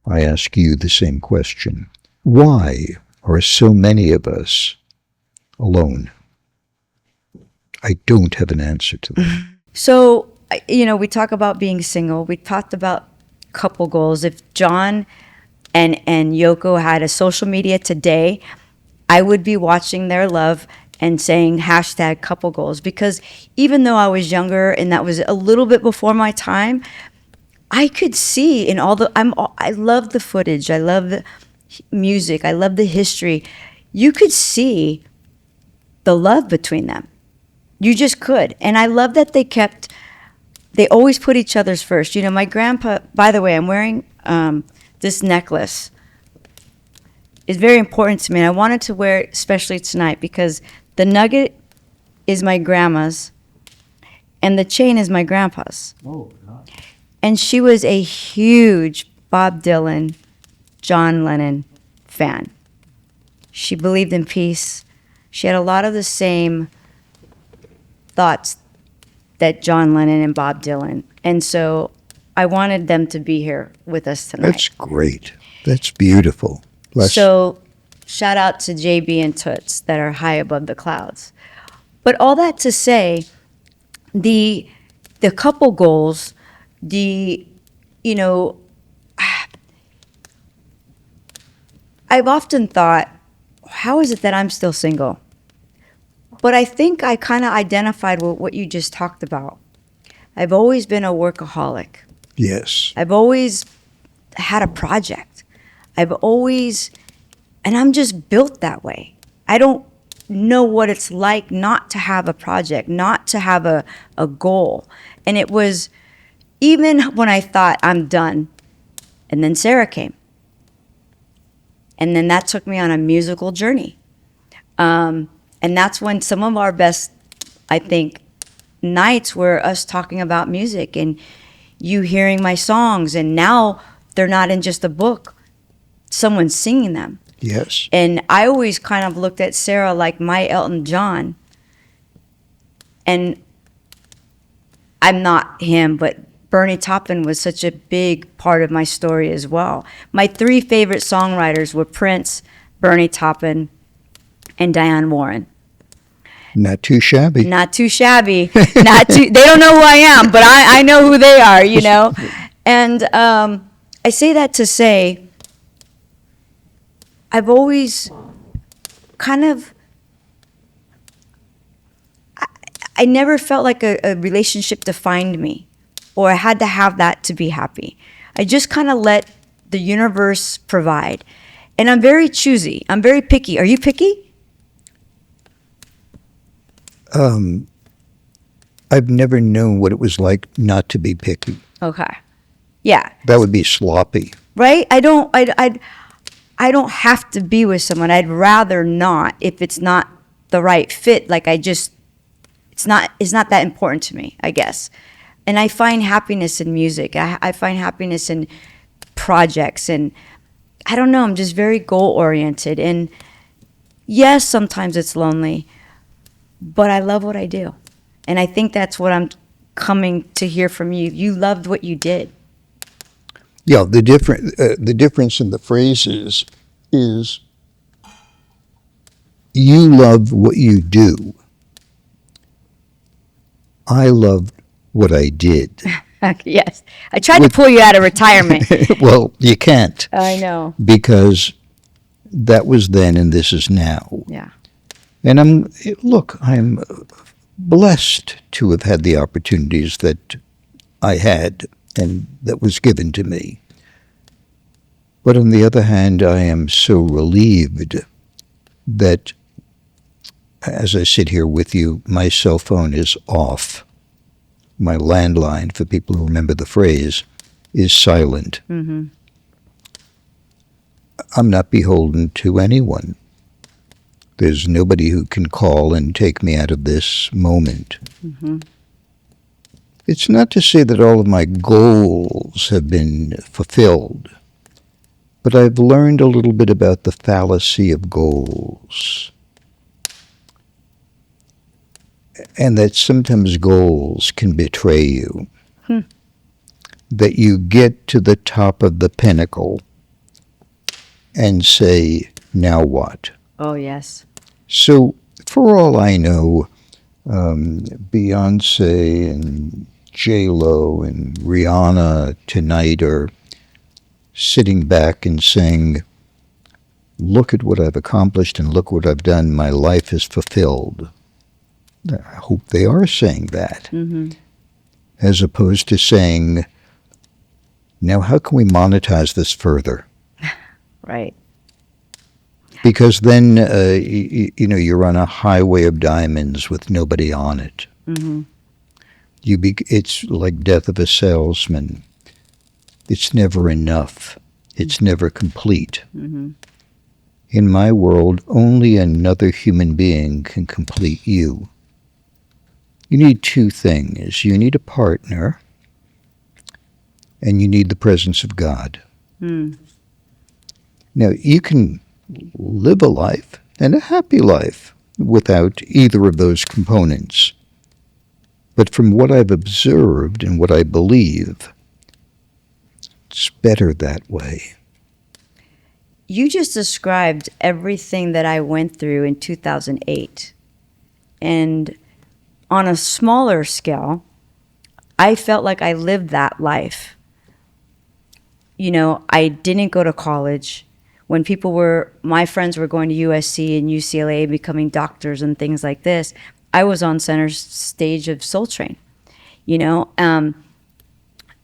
I ask you the same question. Why are so many of us alone? I don't have an answer to that. So, we talk about being single. We talked about couple goals. If John and Yoko had a social media today, I would be watching their love and saying hashtag couple goals, because even though I was younger and that was a little bit before my time, I could see in I love the footage. I love the music. I love the history. You could see the love between them. You just could. And I love that they always put each other's first. My grandpa, by the way, I'm wearing this necklace. It's very important to me. And I wanted to wear it especially tonight because the nugget is my grandma's and the chain is my grandpa's. Oh, nice. And she was a huge Bob Dylan, John Lennon fan. She believed in peace. She had a lot of the same thoughts that John Lennon and Bob Dylan. And so I wanted them to be here with us tonight. That's great. That's beautiful. So shout out to JB and Toots that are high above the clouds. But all that to say, the couple goals, I've often thought, how is it that I'm still single? But I think I kind of identified with what you just talked about. I've always been a workaholic. Yes. I've always had a project. And I'm just built that way. I don't know what it's like not to have a project, not to have a goal. And it was even when I thought I'm done, and then Sarah came. And then that took me on a musical journey. And that's when some of our best, I think, nights were us talking about music and you hearing my songs. And now they're not in just a book. Someone's singing them. Yes. And I always kind of looked at Sarah like my Elton John. And I'm not him, but Bernie Taupin was such a big part of my story as well. My three favorite songwriters were Prince, Bernie Taupin, and Diane Warren. Not too shabby. Not too shabby. They don't know who I am, but I know who they are, And I say that to say, I've always kind of, I never felt like a relationship defined me, or I had to have that to be happy. I just kind of let the universe provide. And I'm very choosy. I'm very picky. Are you picky? I've never known what it was like not to be picky. Okay. Yeah. That would be sloppy. Right? I don't have to be with someone. I'd rather not if it's not the right fit. Like it's not that important to me, I guess. And I find happiness in music. I find happiness in projects, and I don't know, I'm just very goal oriented. And yes, sometimes it's lonely, but I love what I do. And I think that's what I'm coming to hear from you. You loved what you did. Yeah, the difference in the phrases is you love what you do. I loved what I did. Yes. I tried to pull you out of retirement. Well, you can't. I know. Because that was then and this is now. Yeah. And I'm blessed to have had the opportunities that I had and that was given to me. But on the other hand, I am so relieved that as I sit here with you, my cell phone is off. My landline, for people who remember the phrase, is silent. Mm-hmm. I'm not beholden to anyone. There's nobody who can call and take me out of this moment. Mm-hmm. It's not to say that all of my goals have been fulfilled, but I've learned a little bit about the fallacy of goals. And that sometimes goals can betray you. That you get to the top of the pinnacle and say, now what? Oh, yes. So, for all I know, Beyonce and J-Lo and Rihanna tonight are sitting back and saying, look at what I've accomplished and look what I've done. My life is fulfilled. I hope they are saying that, as opposed to saying, now how can we monetize this further? Right. Because then, you're on a highway of diamonds with nobody on it. It's like death of a salesman. It's never enough. It's never complete. In my world, only another human being can complete you. You need two things. You need a partner, and you need the presence of God. Now, you can live a life, and a happy life, without either of those components. But from what I've observed and what I believe, it's better that way. You just described everything that I went through in 2008. And on a smaller scale, I felt like I lived that life. I didn't go to college. When my friends were going to USC and UCLA, becoming doctors and things like this, I was on center stage of Soul Train,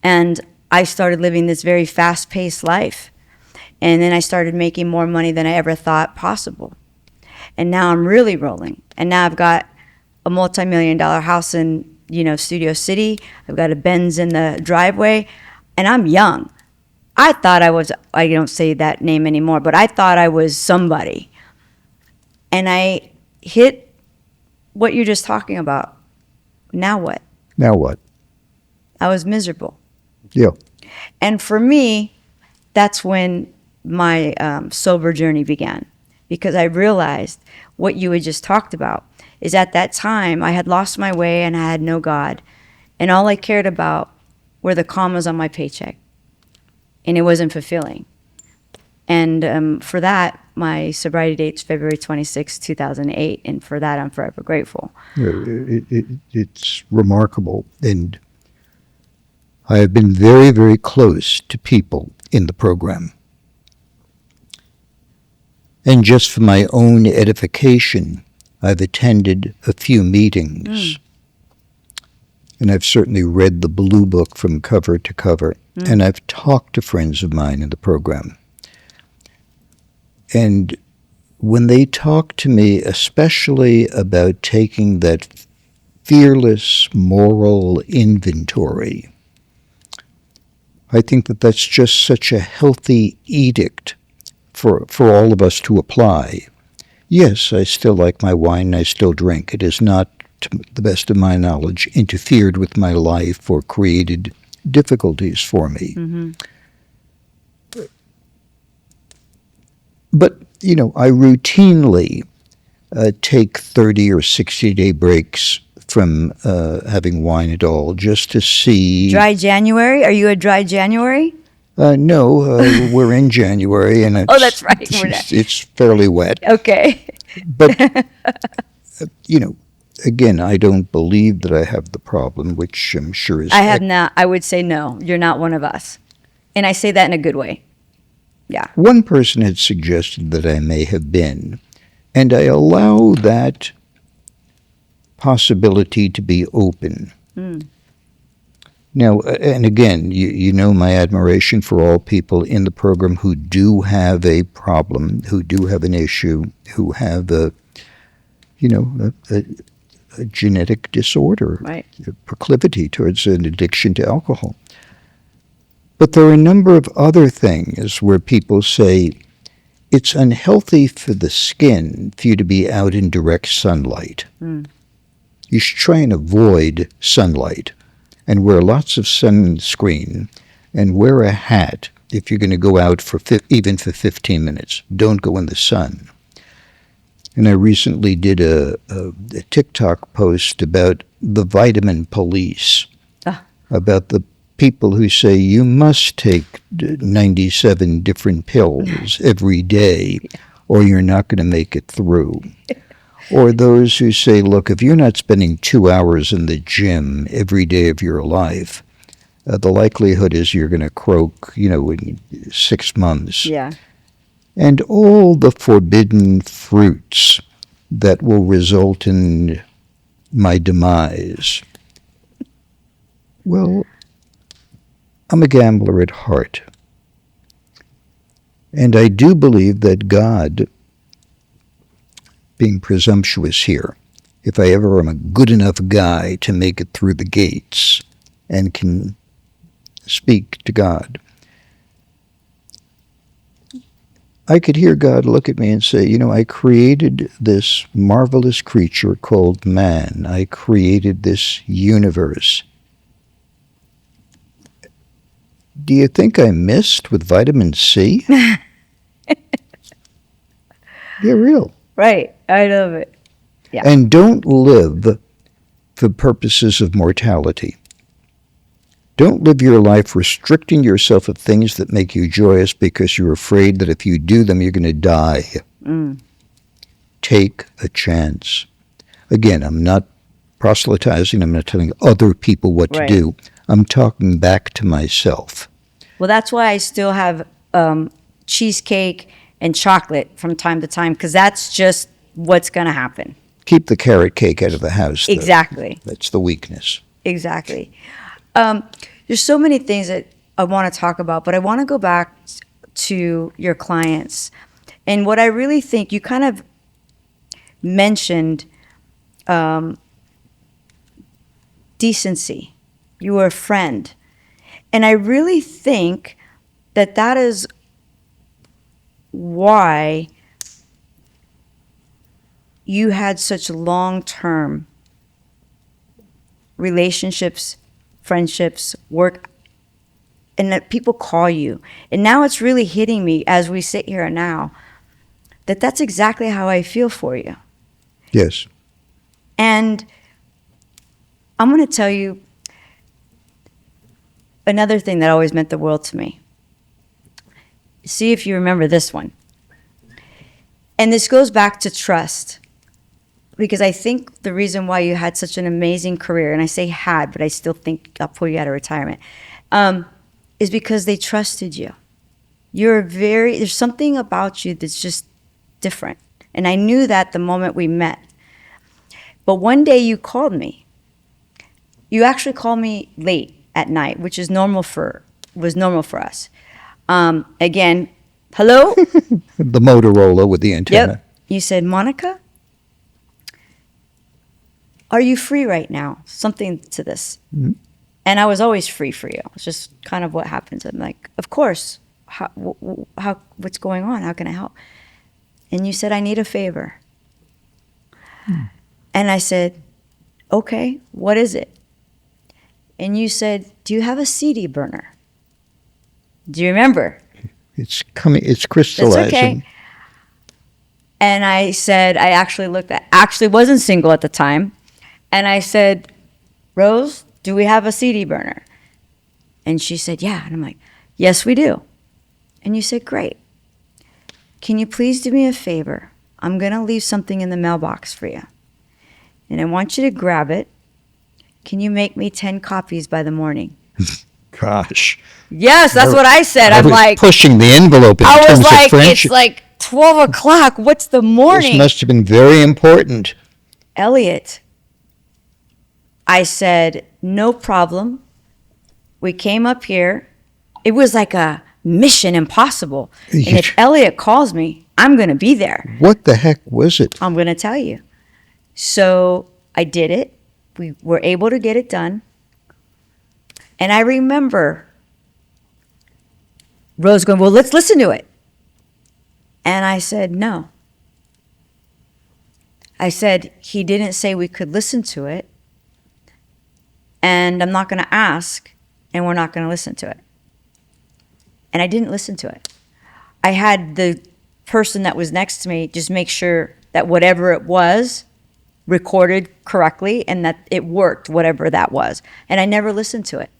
and I started living this very fast-paced life. And then I started making more money than I ever thought possible. And now I'm really rolling. And now I've got a multi-million-dollar house in, Studio City. I've got a Benz in the driveway, and I'm young. I thought I don't say that name anymore, but I thought I was somebody. And I hit what you're just talking about. Now what? Now what? I was miserable. Yeah. And for me, that's when my sober journey began, because I realized what you had just talked about is at that time I had lost my way and I had no God. And all I cared about were the commas on my paycheck. And it wasn't fulfilling. And for that, my sobriety date's February 26, 2008. And for that, I'm forever grateful. It's remarkable. And I have been very, very close to people in the program. And just for my own edification, I've attended a few meetings. And I've certainly read the Blue Book from cover to cover. And I've talked to friends of mine in the program. And when they talk to me, especially about taking that fearless moral inventory, I think that that's just such a healthy edict for all of us to apply. Yes, I still like my wine and I still drink. It has not, to the best of my knowledge, interfered with my life or created difficulties for me. But, I routinely take 30 or 60-day breaks from having wine at all, just to see... Dry January? Are you a dry January? No, we're in January, and Oh, that's right. It's fairly wet. Okay. But, again, I don't believe that I have the problem, which I'm sure is... I have not. I would say no. You're not one of us. And I say that in a good way. Yeah. One person had suggested that I may have been, and I allow that possibility to be open. Now, and again, you know my admiration for all people in the program who do have a problem, who do have an issue, who have a genetic disorder, Right. a proclivity towards an addiction to alcohol. But there are a number of other things where people say it's unhealthy for the skin for you to be out in direct sunlight. You should try and avoid sunlight and wear lots of sunscreen and wear a hat if you're going to go out even for 15 minutes. Don't go in the sun. And I recently did a TikTok post about the vitamin police, about the people who say you must take 97 different pills every day or you're not going to make it through. Or those who say, look, if you're not spending 2 hours in the gym every day of your life, the likelihood is you're going to croak, in 6 months. Yeah. And all the forbidden fruits that will result in my demise. Well, I'm a gambler at heart. And I do believe that God, being presumptuous here, if I ever am a good enough guy to make it through the gates and can speak to God, I could hear God look at me and say, I created this marvelous creature called man. I created this universe. Do you think I missed with vitamin C? You're real. Right. I love it. Yeah. And don't live for purposes of mortality. Don't live your life restricting yourself of things that make you joyous because you're afraid that if you do them, you're going to die. Take a chance. Again, I'm not proselytizing. I'm not telling other people what to do. I'm talking back to myself. Well, that's why I still have cheesecake and chocolate from time to time, because that's just what's going to happen. Keep the carrot cake out of the house. Exactly. That's the weakness. Exactly. There's so many things that I want to talk about, but I want to go back to your clients. And what I really think, you kind of mentioned decency. You were a friend. And I really think that that is why you had such long-term relationships, friendships, work, and that people call you. And now it's really hitting me as we sit here now that that's exactly how I feel for you. Yes. And I'm going to tell you another thing that always meant the world to me. See if you remember this one. And this goes back to trust. Because I think the reason why you had such an amazing career, and I say had, but I still think I'll pull you out of retirement, is because they trusted you. There's something about you that's just different. And I knew that the moment we met. But one day you called me. You actually called me late at night, which is was normal for us. Again, hello? The Motorola with the antenna. Yep. You said, Monica, are you free right now? Something to this. Mm-hmm. And I was always free for you. It's just kind of what happens. I'm like, of course. What's going on? How can I help? And you said, I need a favor. And I said, okay, what is it? And you said, do you have a CD burner? Do you remember? It's crystallizing. That's okay. And I said, I actually wasn't single at the time. And I said, Rose, do we have a CD burner? And she said, yeah. And I'm like, yes, we do. And you said, great. Can you please do me a favor? I'm going to leave something in the mailbox for you. And I want you to grab it. Can you make me 10 copies by the morning? Gosh. Yes, that's what I said. I'm like pushing the envelope in terms of French. It's like 12 o'clock. What's the morning? This must have been very important. Elliot, I said, no problem. We came up here. It was like a mission impossible. And if Elliot calls me, I'm going to be there. What the heck was it? I'm going to tell you. So I did it. We were able to get it done. And I remember Rose going, well, let's listen to it. And I said, no. I said, he didn't say we could listen to it. And I'm not going to ask, and we're not going to listen to it. And I didn't listen to it. I had the person that was next to me just make sure that whatever it was recorded correctly and that it worked, whatever that was. And I never listened to it.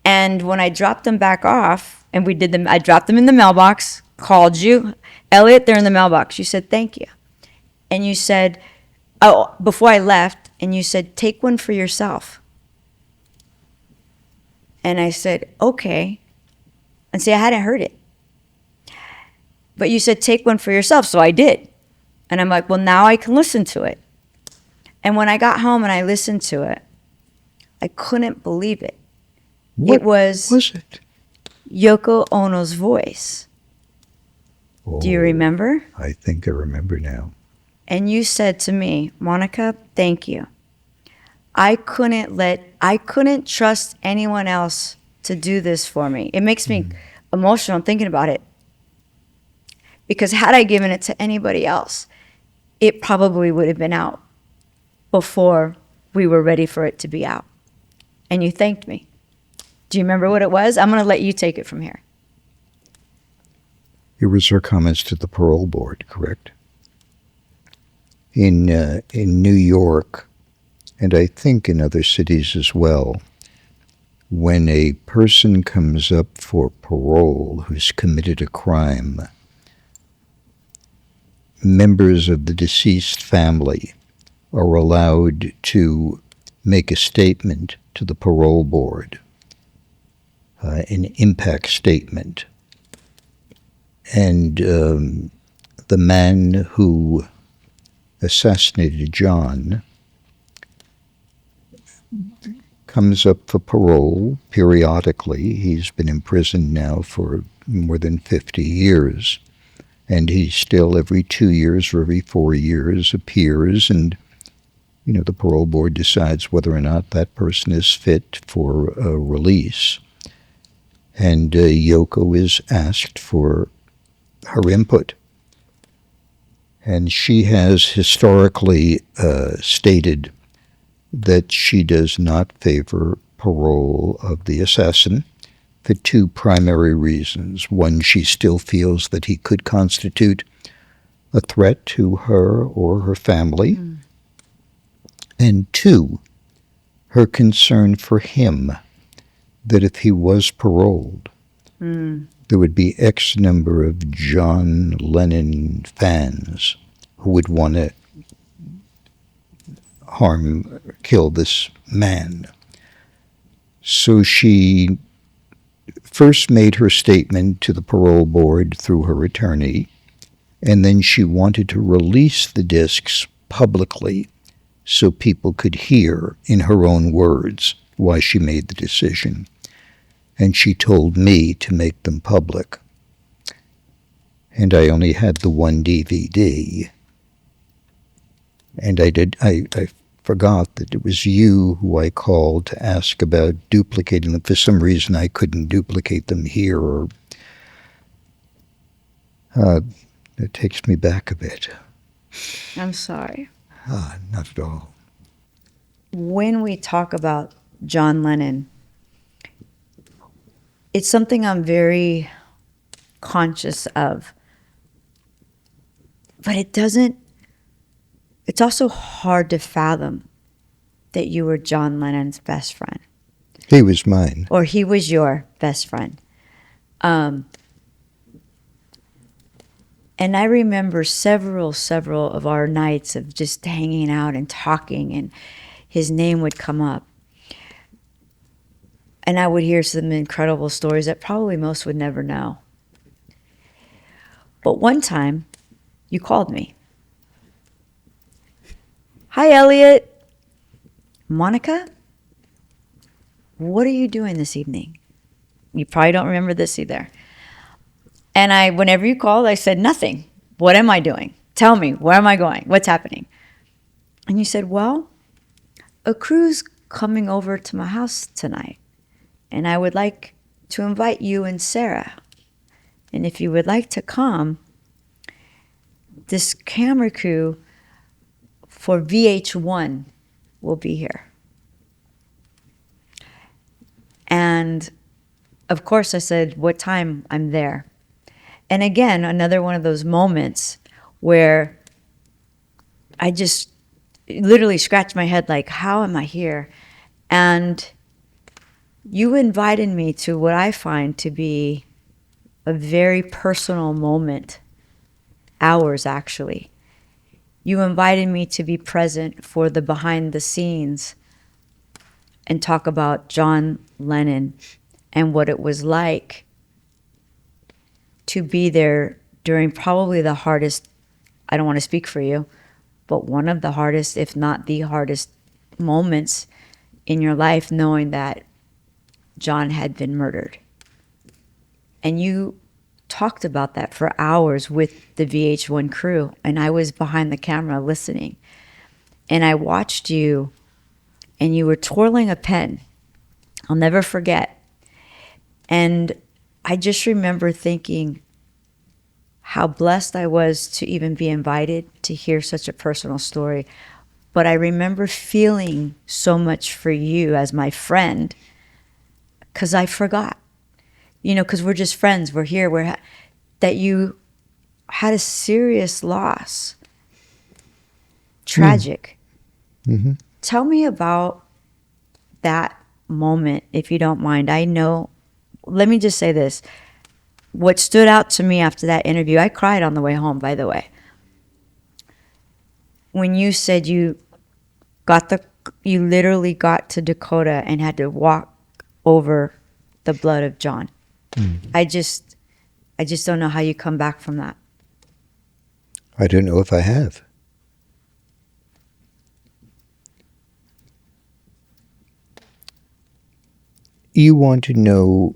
And when I dropped them back off, and we did them, I dropped them in the mailbox, called you, Elliot, they're in the mailbox. You said, thank you. And you said, oh, before I left, and you said, take one for yourself. And I said, okay. And see, I hadn't heard it. But you said, take one for yourself. So I did. And I'm like, well, now I can listen to it. And when I got home and I listened to it, I couldn't believe it. What It was it? Yoko Ono's voice. Do you Oh, remember? I think I remember now. And you said to me, Monica, thank you. I couldn't trust anyone else to do this for me. It makes me emotional thinking about it. Because had I given it to anybody else, it probably would have been out before we were ready for it to be out. And you thanked me. Do you remember what it was? I'm going to let you take it from here. It was her comments to the parole board, correct? In New York, and I think in other cities as well, when a person comes up for parole who's committed a crime, members of the deceased family are allowed to make a statement to the parole board, an impact statement. And the man who assassinated John comes up for parole periodically. He's been in prison now for more than 50 years. And he still, every 2 years or every 4 years, appears, and the parole board decides whether or not that person is fit for release. And Yoko is asked for her input. And she has historically stated that she does not favor parole of the assassin for two primary reasons. One, she still feels that he could constitute a threat to her or her family. And two, her concern for him, that if he was paroled, there would be X number of John Lennon fans who would want to kill this man. So she first made her statement to the parole board through her attorney, and then she wanted to release the discs publicly so people could hear in her own words why she made the decision. And she told me to make them public. And I only had the one DVD. And I forgot that it was you who I called to ask about duplicating them. For some reason, I couldn't duplicate them here, or it takes me back a bit. I'm sorry. Not at all. When we talk about John Lennon, it's something I'm very conscious of. But it's also hard to fathom that you were John Lennon's best friend. He was mine. Or he was your best friend. And I remember several of our nights of just hanging out and talking, and his name would come up. And I would hear some incredible stories that probably most would never know. But one time, you called me. Hi, Elliot. Monica, what are you doing this evening? You probably don't remember this either. And whenever you called, I said, nothing. What am I doing? Tell me, where am I going? What's happening? And you said, well, a crew's coming over to my house tonight, and I would like to invite you and Sarah. And if you would like to come, this camera crew for VH1 will be here. And of course I said, what time? I'm there. And again, another one of those moments where I just literally scratched my head like, how am I here? And You invited me to what I find to be a very personal moment, hours actually. You invited me to be present for the behind the scenes and talk about John Lennon and what it was like to be there during probably the hardest, I don't want to speak for you, but one of the hardest, if not the hardest moments in your life, knowing that John had been murdered. And you talked about that for hours with the VH1 crew, and I was behind the camera listening. And I watched you, and you were twirling a pen. I'll never forget. And I just remember thinking how blessed I was to even be invited to hear such a personal story. But I remember feeling so much for you as my friend, because I forgot. You know, because we're just friends. We're here. That you had a serious loss. Tragic. Mm-hmm. Tell me about that moment, if you don't mind. I know, let me just say this. What stood out to me after that interview, I cried on the way home, by the way. When you said you literally got to Dakota and had to walk over the blood of John. I just don't know how you come back from that. I don't know if I have. You want to know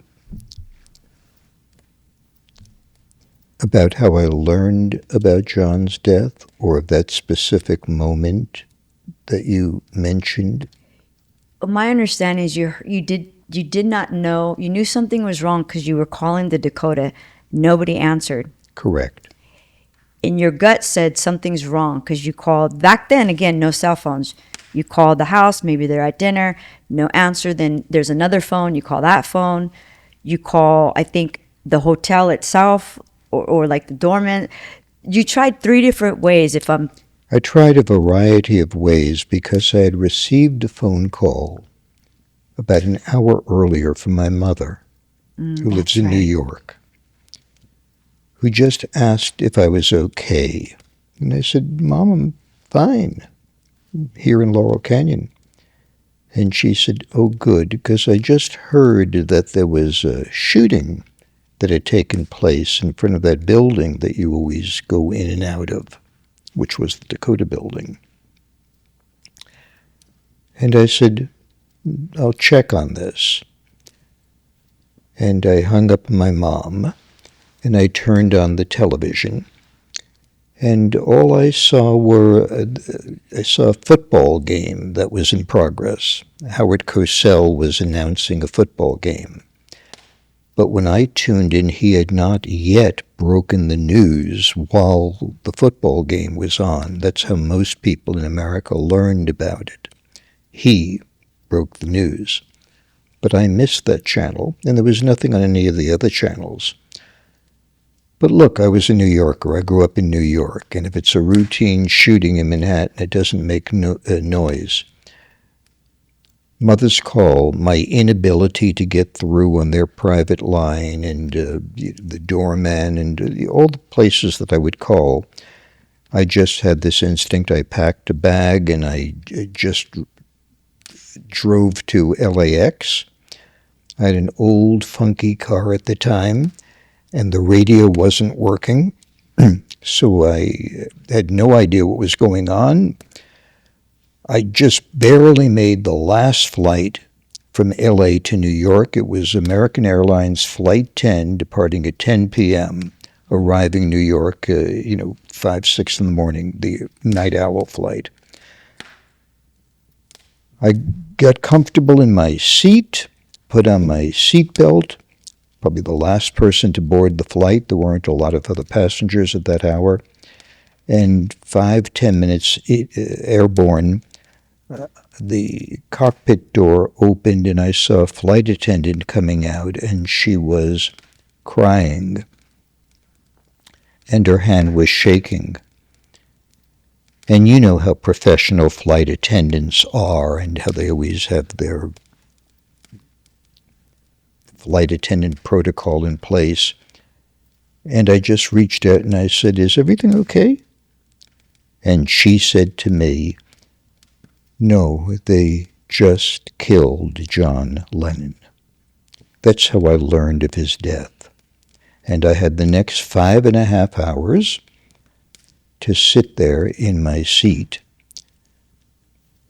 about how I learned about John's death, or of that specific moment that you mentioned? My understanding is you did not know, you knew something was wrong because you were calling the Dakota. Nobody answered. Correct. And your gut said something's wrong because you called, back then, again, no cell phones. You called the house, maybe they're at dinner, no answer. Then there's another phone, you call that phone. You call, I think, the hotel itself or like the doorman. You tried 3 different ways I tried a variety of ways because I had received a phone call about an hour earlier from my mother, who lives in New York, who just asked if I was okay. And I said, Mom, I'm fine, here in Laurel Canyon. And she said, oh, good, because I just heard that there was a shooting that had taken place in front of that building that you always go in and out of, which was the Dakota building. And I said, I'll check on this. And I hung up my mom, and I turned on the television. And all I saw I saw a football game that was in progress. Howard Cosell was announcing a football game. But when I tuned in, he had not yet broken the news while the football game was on. That's how most people in America learned about it. He broke the news. But I missed that channel, and there was nothing on any of the other channels. But look, I was a New Yorker. I grew up in New York, and if it's a routine shooting in Manhattan, it doesn't make noise. Mother's call, my inability to get through on their private line, and the doorman, and all the places that I would call, I just had this instinct. I packed a bag, and I just drove to LAX. I had an old, funky car at the time, and the radio wasn't working, so I had no idea what was going on. I just barely made the last flight from LA to New York. It was American Airlines Flight 10, departing at 10 p.m., arriving New York, 5, 6 in the morning, the night owl flight. I got comfortable in my seat, put on my seatbelt, probably the last person to board the flight. There weren't a lot of other passengers at that hour. And 5-10 minutes airborne, the cockpit door opened and I saw a flight attendant coming out, and she was crying and her hand was shaking. And you know how professional flight attendants are and how they always have their flight attendant protocol in place. And I just reached out and I said, "Is everything okay?" And she said to me, "No, they just killed John Lennon." That's how I learned of his death. And I had the next 5.5 hours to sit there in my seat,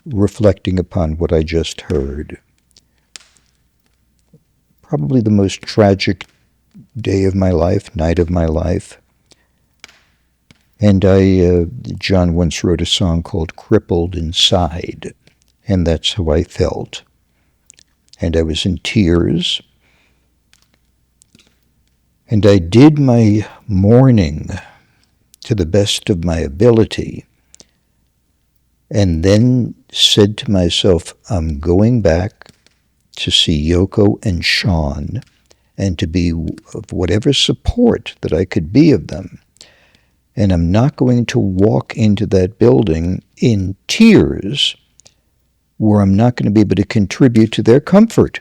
reflecting upon what I just heard. Probably the most tragic day of my life, night of my life. And John once wrote a song called "Crippled Inside," and that's how I felt. And I was in tears. And I did my mourning to the best of my ability, and then said to myself, I'm going back to see Yoko and Sean, and to be of whatever support that I could be of them. And I'm not going to walk into that building in tears where I'm not going to be able to contribute to their comfort.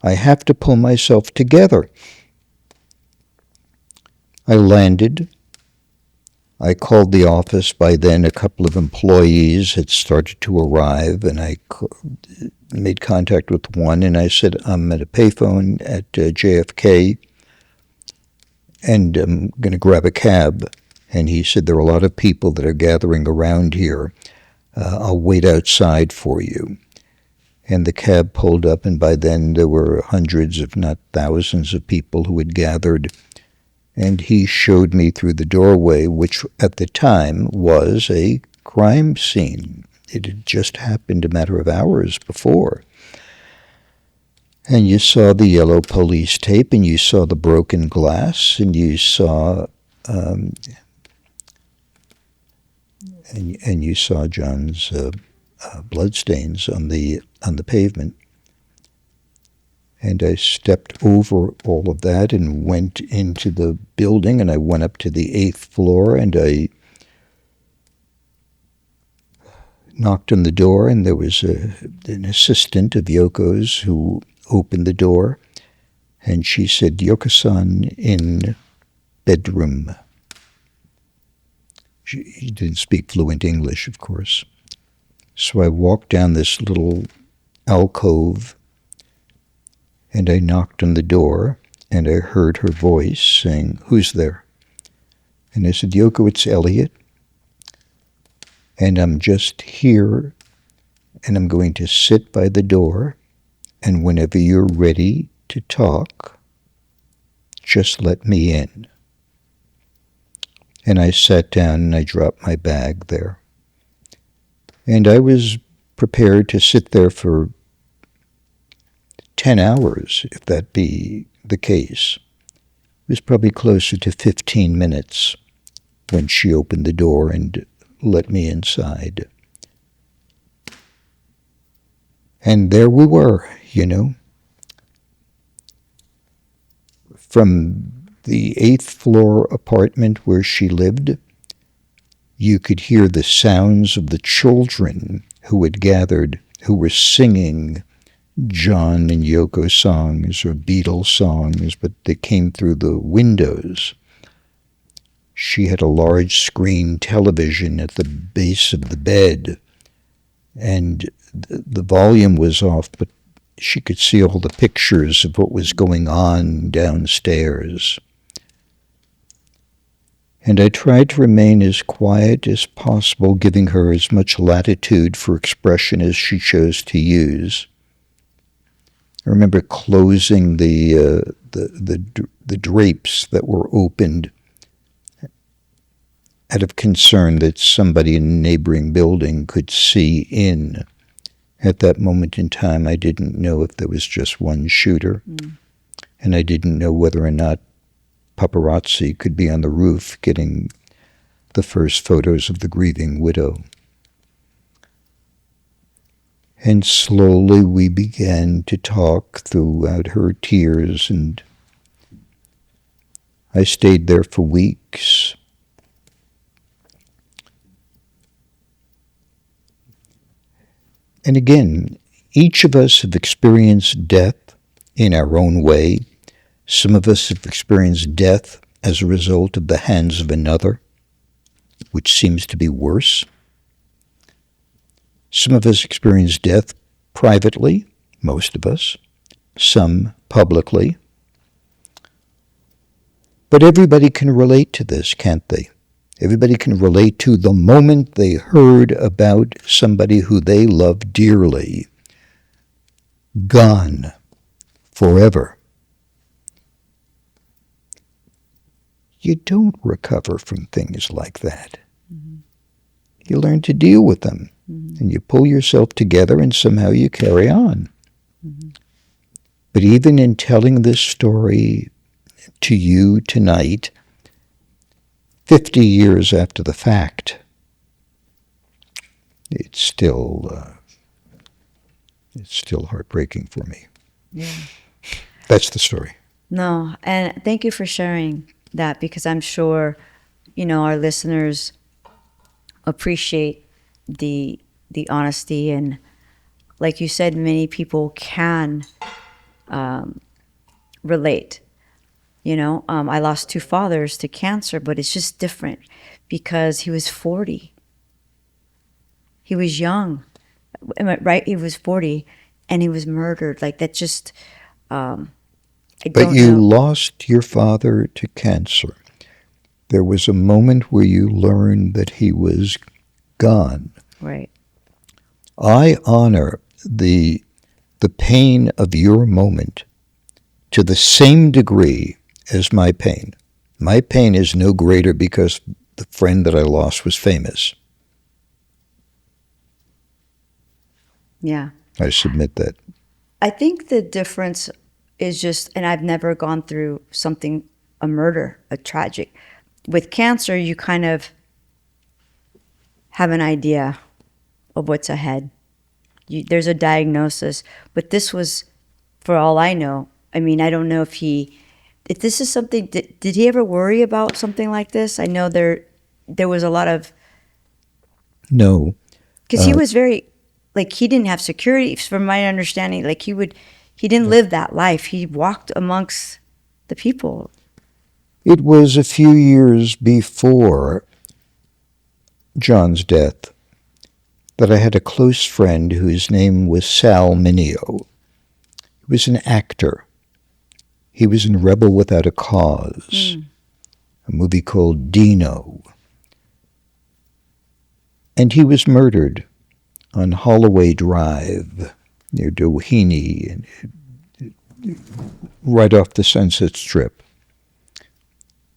I have to pull myself together. I landed. I called the office. By then, a couple of employees had started to arrive, and I made contact with one, and I said, I'm at a payphone at JFK, and I'm going to grab a cab. And he said, there are a lot of people that are gathering around here. I'll wait outside for you. And the cab pulled up, and by then there were hundreds, if not thousands, of people who had gathered. And he showed me through the doorway, which at the time was a crime scene. It had just happened a matter of hours before. And you saw the yellow police tape, and you saw the broken glass, and you saw and you saw John's bloodstains on the pavement. And I stepped over all of that and went into the building, and I went up to the 8th floor, and I knocked on the door, and there was an assistant of Yoko's who opened the door, and she said, Yoko-san in bedroom. She didn't speak fluent English, of course. So I walked down this little alcove, and I knocked on the door, and I heard her voice saying, who's there? And I said, Yoko, it's Elliot. And I'm just here, and I'm going to sit by the door, and whenever you're ready to talk, just let me in. And I sat down, and I dropped my bag there. And I was prepared to sit there for 10 hours, if that be the case. It was probably closer to 15 minutes when she opened the door and let me inside. And there we were, you know. From the 8th floor apartment where she lived, you could hear the sounds of the children who had gathered, who were singing John and Yoko songs or Beatles songs, but they came through the windows. She had a large screen television at the base of the bed, and the volume was off, but she could see all the pictures of what was going on downstairs. And I tried to remain as quiet as possible, giving her as much latitude for expression as she chose to use. I remember closing the drapes that were opened out of concern that somebody in a neighboring building could see in. At that moment in time, I didn't know if there was just one shooter, and I didn't know whether or not paparazzi could be on the roof getting the first photos of the grieving widow. And slowly we began to talk throughout her tears, and I stayed there for weeks. And again, each of us have experienced death in our own way. Some of us have experienced death as a result of the hands of another, which seems to be worse. Some of us experience death privately, most of us, some publicly. But everybody can relate to this, can't they? Everybody can relate to the moment they heard about somebody who they loved dearly, gone forever. You don't recover from things like that. Mm-hmm. You learn to deal with them, and you pull yourself together, and somehow you carry on. Mm-hmm. But even in telling this story to you tonight, 50 years after the fact, it's still heartbreaking for me. Yeah. That's the story. No, and thank you for sharing that, because I'm sure, our listeners appreciate the honesty, and like you said, many people can relate. I lost 2 fathers to cancer, but it's just different because he was 40. He was young, right? He was 40, and he was murdered. Like that, just. But you lost your father to cancer. There was a moment where you learned that he was gone. Right. I honor the pain of your moment to the same degree as my pain. My pain is no greater because the friend that I lost was famous. Yeah. I submit that. I think the difference is just, and I've never gone through a murder, a tragic. With cancer, you kind of have an idea of what's ahead. There's a diagnosis, but this was, for all I know, I don't know if this is something, did he ever worry about something like this? I know there was a lot of... No. Because he was very, he didn't have security, from my understanding, he didn't live that life. He walked amongst the people. It was a few years before John's death that I had a close friend whose name was Sal Mineo. He was an actor. He was in Rebel Without a Cause, a movie called Dino. And he was murdered on Holloway Drive near Doheny, right off the Sunset Strip.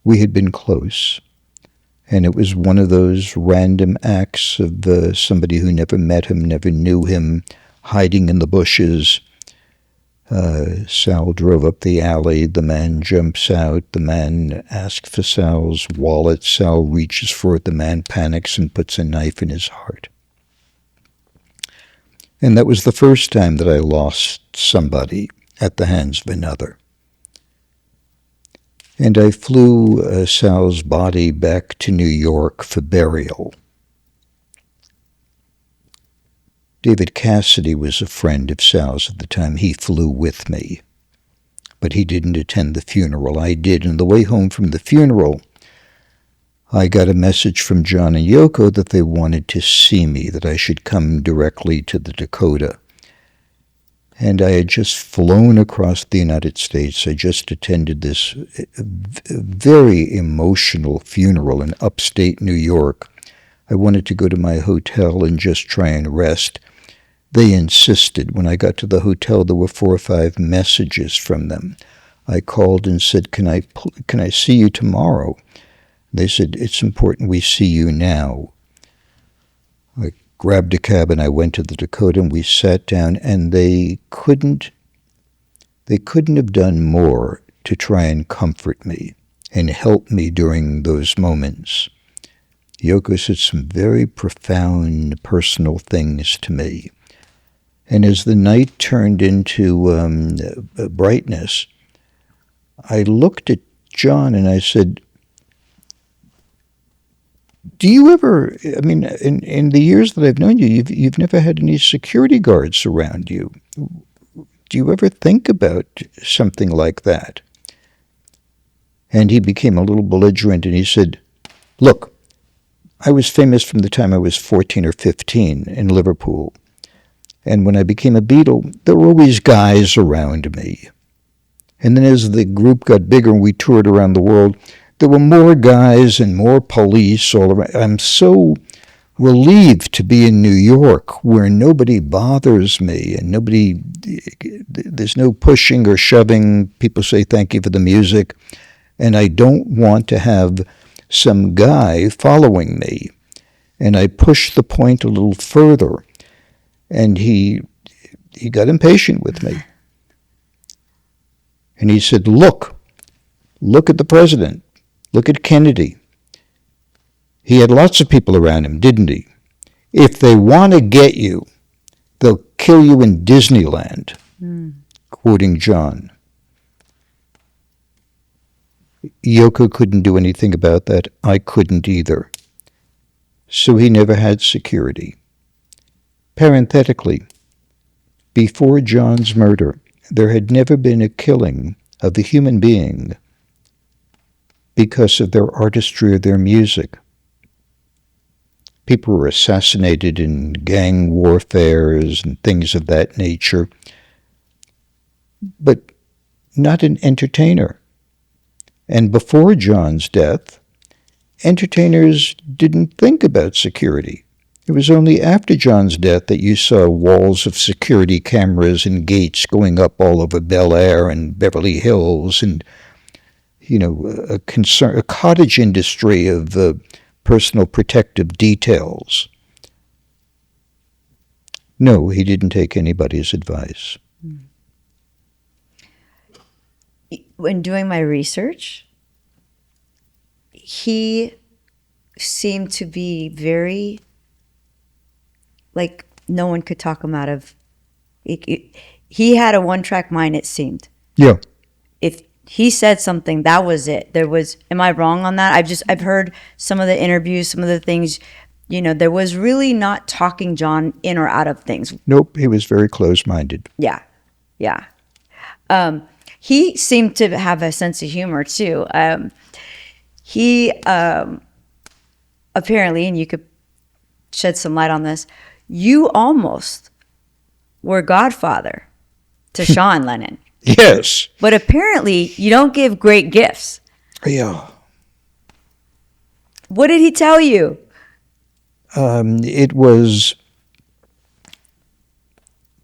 We had been close, and it was one of those random acts of somebody who never met him, never knew him, hiding in the bushes. Sal drove up the alley. The man jumps out. The man asks for Sal's wallet. Sal reaches for it. The man panics and puts a knife in his heart. And that was the first time that I lost somebody at the hands of another. And I flew Sal's body back to New York for burial. David Cassidy was a friend of Sal's at the time. He flew with me, but he didn't attend the funeral. I did. And the way home from the funeral, I got a message from John and Yoko that they wanted to see me, that I should come directly to the Dakota. And I had just flown across the United States. I just attended this very emotional funeral in upstate New York. I wanted to go to my hotel and just try and rest. They insisted. When I got to the hotel, there were 4 or 5 messages from them. I called and said, can I see you tomorrow? They said, it's important we see you now. I grabbed a cab and I went to the Dakota, and we sat down, and they couldn't have done more to try and comfort me and help me during those moments. Yoko said some very profound personal things to me. And as the night turned into brightness, I looked at John and I said, do you ever, in the years that I've known you, you've never had any security guards around you. do you ever think about something like that? And he became a little belligerent, and he said, look, I was famous from the time I was 14 or 15 in Liverpool. And when I became a Beatle, there were always guys around me. And then as the group got bigger and we toured around the world, there were more guys and more police all around. I'm so relieved to be in New York where nobody bothers me and there's no pushing or shoving. People say thank you for the music. And I don't want to have some guy following me. And I pushed the point a little further. And he got impatient with me. And he said, look at the president. Look at Kennedy. He had lots of people around him, didn't he? If they want to get you, they'll kill you in Disneyland, quoting John. Yoko couldn't do anything about that. I couldn't either. So he never had security. Parenthetically, before John's murder, there had never been a killing of a human being because of their artistry or their music. People were assassinated in gang warfares and things of that nature, but not an entertainer. And before John's death, entertainers didn't think about security. It was only after John's death that you saw walls of security cameras and gates going up all over Bel Air and Beverly Hills, and a cottage industry of personal protective details. No, he didn't take anybody's advice. When doing my research, he seemed to be very, like, no one could talk him out of he had a one-track mind, it seemed. Yeah. If he said something, that was it. Am I wrong on that? I've heard some of the interviews, some of the things, there was really not talking John in or out of things. Nope, he was very close-minded. Yeah. He seemed to have a sense of humor too. He apparently, and you could shed some light on this, you almost were godfather to Sean Lennon. Yes. But apparently you don't give great gifts. Yeah. What did he tell you? It was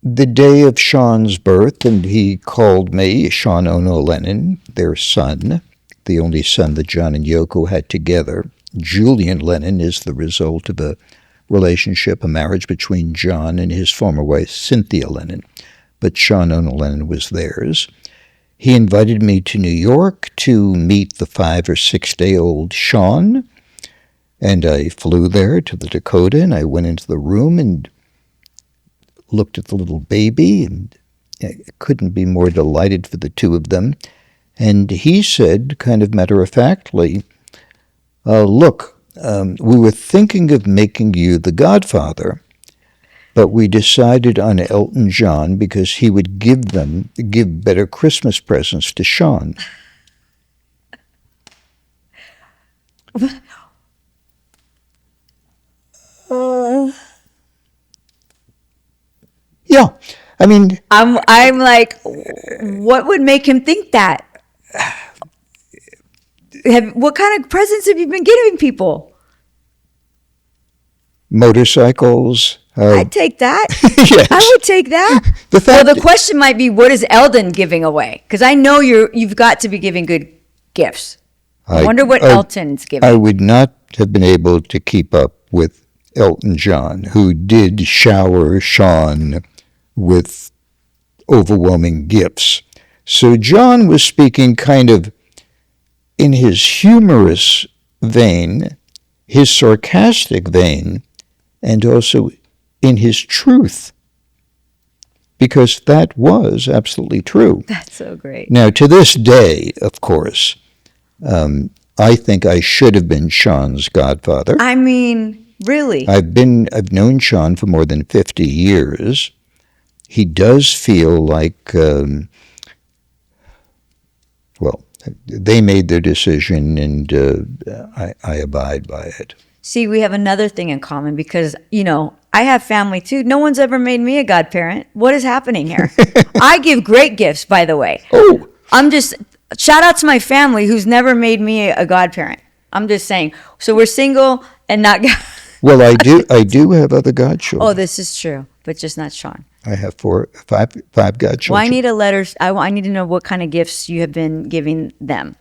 the day of Sean's birth, and he called me Sean Ono Lennon, their son, the only son that John and Yoko had together. Julian Lennon is the result of a relationship, a marriage between John and his former wife, Cynthia Lennon. But Sean Ono Lennon was theirs. He invited me to New York to meet the 5 or 6 day old Sean, and I flew there to the Dakota, and I went into the room and looked at the little baby, and I couldn't be more delighted for the two of them. And he said, kind of matter-of-factly, look, we were thinking of making you the godfather, but we decided on Elton John because he would give better Christmas presents to Sean. Yeah, I mean, I'm like, what would make him think that? What kind of presents have you been giving people? Motorcycles. I'd take that. Yes. I would take that. The question might be, what is Eldon giving away? Because I know you've got to be giving good gifts. I wonder what Elton's giving. I would not have been able to keep up with Elton John, who did shower Sean with overwhelming gifts. So John was speaking kind of in his humorous vein, his sarcastic vein, and also in his truth, because that was absolutely true. That's so great. Now, to this day, of course, I think I should have been Sean's godfather. I mean, really? I've known Sean for more than 50 years. he does feel like, well, they made their decision, and I abide by it. See, we have another thing in common because, I have family too. No one's ever made me a godparent. What is happening here? I give great gifts, by the way. Oh, Shout out to my family who's never made me a godparent. I'm just saying. So we're single and not. well, I do have other godchildren. Oh, this is true, but just not Sean. I have five godchildren. Well, I need a letter. I need to know what kind of gifts you have been giving them.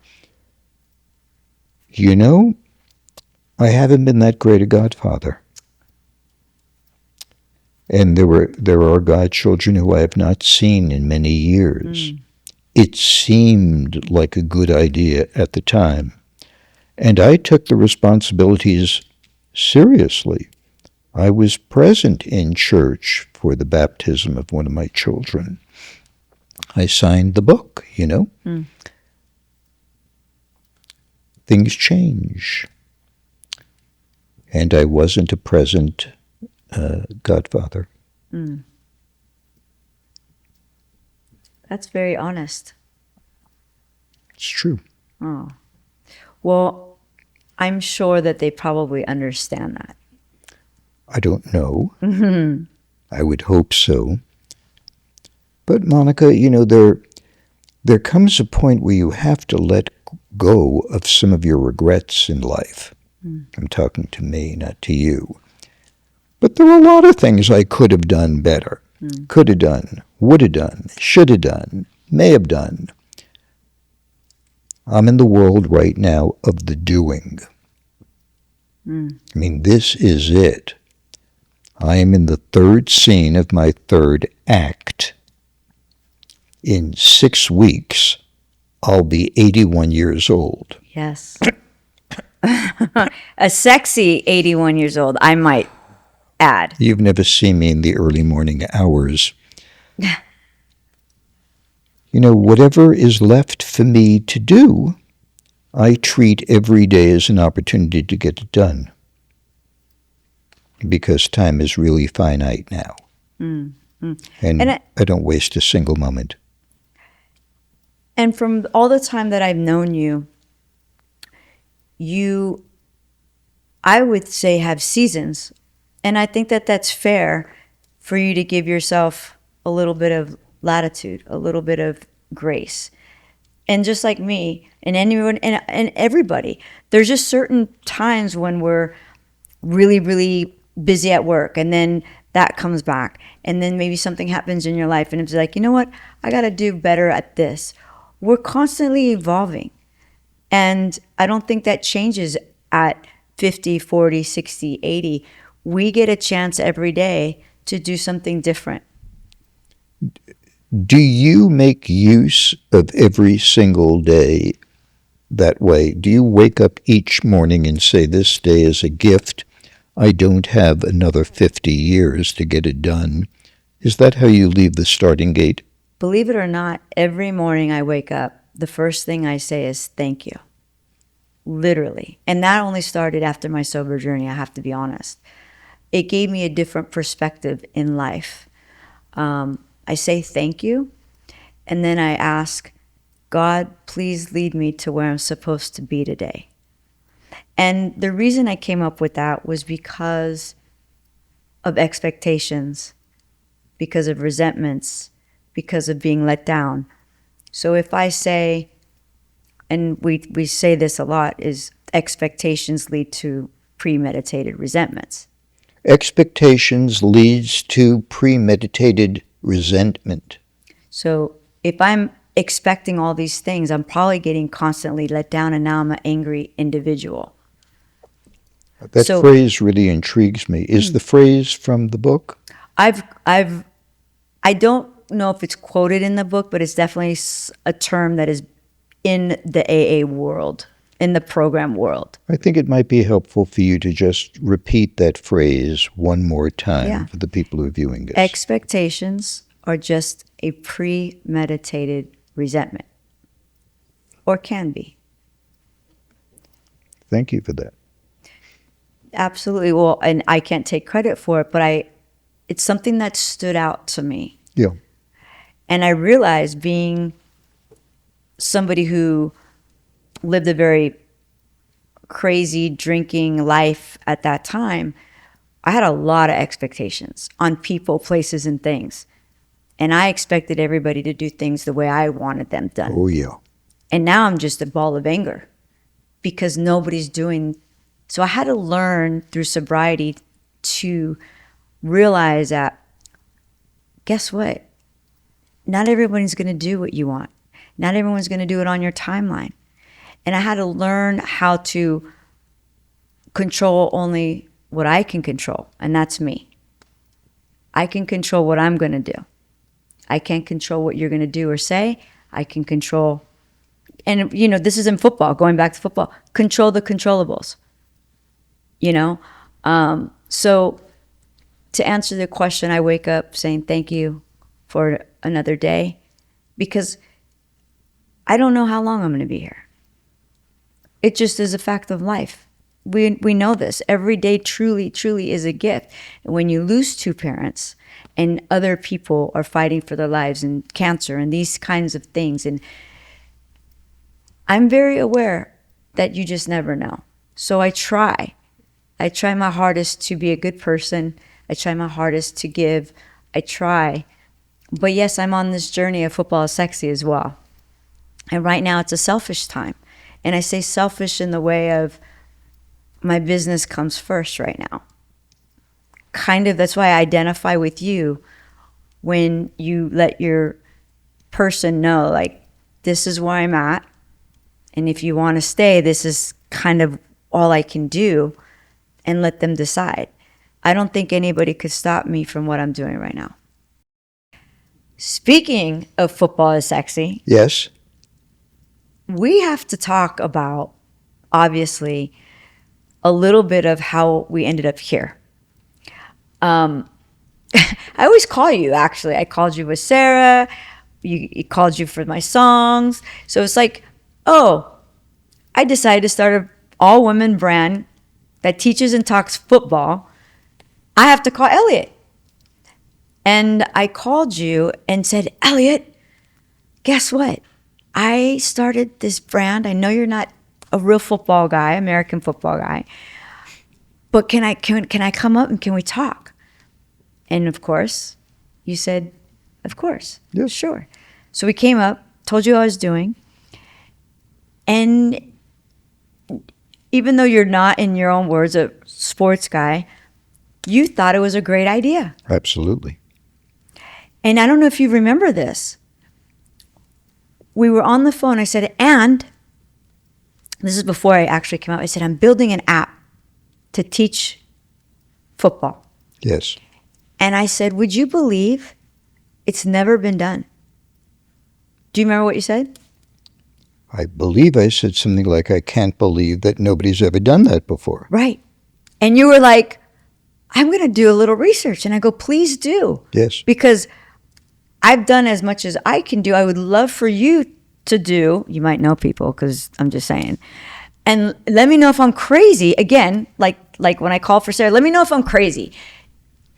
I haven't been that great a godfather. And there are godchildren who I have not seen in many years. It seemed like a good idea at the time. And I took the responsibilities seriously. I was present in church for the baptism of one of my children. I signed the book, Things change. And I wasn't a present godfather. That's very honest. It's true. Oh. Well, I'm sure that they probably understand that. I don't know. I would hope so. But Monica, there comes a point where you have to let go of some of your regrets in life. I'm talking to me, not to you. But there are a lot of things I could have done better. Could have done, would have done, should have done, may have done. I'm in the world right now of the doing. I mean, this is it. I am in the third scene of my third act. In 6 weeks, I'll be 81 years old. Yes. A sexy 81 years old, I might add. You've never seen me in the early morning hours. Whatever is left for me to do, I treat every day as an opportunity to get it done. Because time is really finite now. And I don't waste a single moment. And from all the time that I've known you, I would say, have seasons. And I think that that's fair for you to give yourself a little bit of latitude, a little bit of grace. And just like me and anyone and everybody, there's just certain times when we're really, really busy at work, and then that comes back. And then maybe something happens in your life and it's like, you know what? I got to do better at this. We're constantly evolving. And I don't think that changes at 50, 40, 60, 80. We get a chance every day to do something different. Do you make use of every single day that way? Do you wake up each morning and say, this day is a gift? I don't have another 50 years to get it done. Is that how you leave the starting gate? Believe it or not, every morning I wake up, the first thing I say is thank you. Literally. And that only started after my sober journey, I have to be honest. It gave me a different perspective in life. I say thank you, and then I ask, God, please lead me to where I'm supposed to be today. And the reason I came up with that was because of expectations, because of resentments, because of being let down. So if I say, and we say this a lot, is expectations lead to premeditated resentments. Expectations leads to premeditated resentment. So if I'm expecting all these things, I'm probably getting constantly let down, and now I'm an angry individual. That phrase really intrigues me. Is the phrase from the book? I don't know if it's quoted in the book, but it's definitely a term that is in the AA world, in the program world. I think it might be helpful for you to just repeat that phrase one more time for the people who are viewing this. Expectations are just a premeditated resentment, or can be. Thank you for that. Absolutely. Well, and I can't take credit for it, but it's something that stood out to me. Yeah. And I realized, being somebody who lived a very crazy drinking life at that time, I had a lot of expectations on people, places, and things. And I expected everybody to do things the way I wanted them done. Oh, yeah. And now I'm just a ball of anger because nobody's doing. So I had to learn through sobriety to realize that, guess what? Not everybody's going to do what you want. Not everyone's going to do it on your timeline. And I had to learn how to control only what I can control, and that's me. I can control what I'm going to do. I can't control what you're going to do or say. I can control, and you know, this is in football, going back to football, control the controllables. You know? So to answer the question, I wake up saying thank you for another day, because I don't know how long I'm going to be here. It just is a fact of life. We know this. Every day truly is a gift. And when you lose two parents and other people are fighting for their lives and cancer and these kinds of things, and I'm very aware that you just never know. So I try my hardest to be a good person. I try my hardest to give. I try. But yes, I'm on this journey of football is sexy as well. And right now it's a selfish time. And I say selfish in the way of my business comes first right now. Kind of, that's why I identify with you when you let your person know, like, this is where I'm at. And if you want to stay, this is kind of all I can do, and let them decide. I don't think anybody could stop me from what I'm doing right now. Speaking of football is sexy. Yes. We have to talk about, obviously, a little bit of how we ended up here. I always call you, actually. I called you with Sarah. You called you for my songs. So it's like, oh, I decided to start an all-women brand that teaches and talks football. I have to call Elliot. And I called you and said, Elliot, guess what? I started this brand. I know you're not a real football guy, American football guy, but can I come up and can we talk? And of course, you said, of course, Yes. Sure. So we came up, told you what I was doing, and even though you're not, in your own words, a sports guy, you thought it was a great idea. Absolutely. And I don't know if you remember this. We were on the phone. I said, and this is before I actually came out. I said, I'm building an app to teach football. Yes. And I said, would you believe it's never been done? Do you remember what you said? I believe I said something like, I can't believe that nobody's ever done that before. Right. And you were like, I'm going to do a little research. And I go, please do. Yes. Because I've done as much as I can do. I would love for you to do. You might know people, because I'm just saying. And let me know if I'm crazy. Again, like when I called for Sarah, let me know if I'm crazy.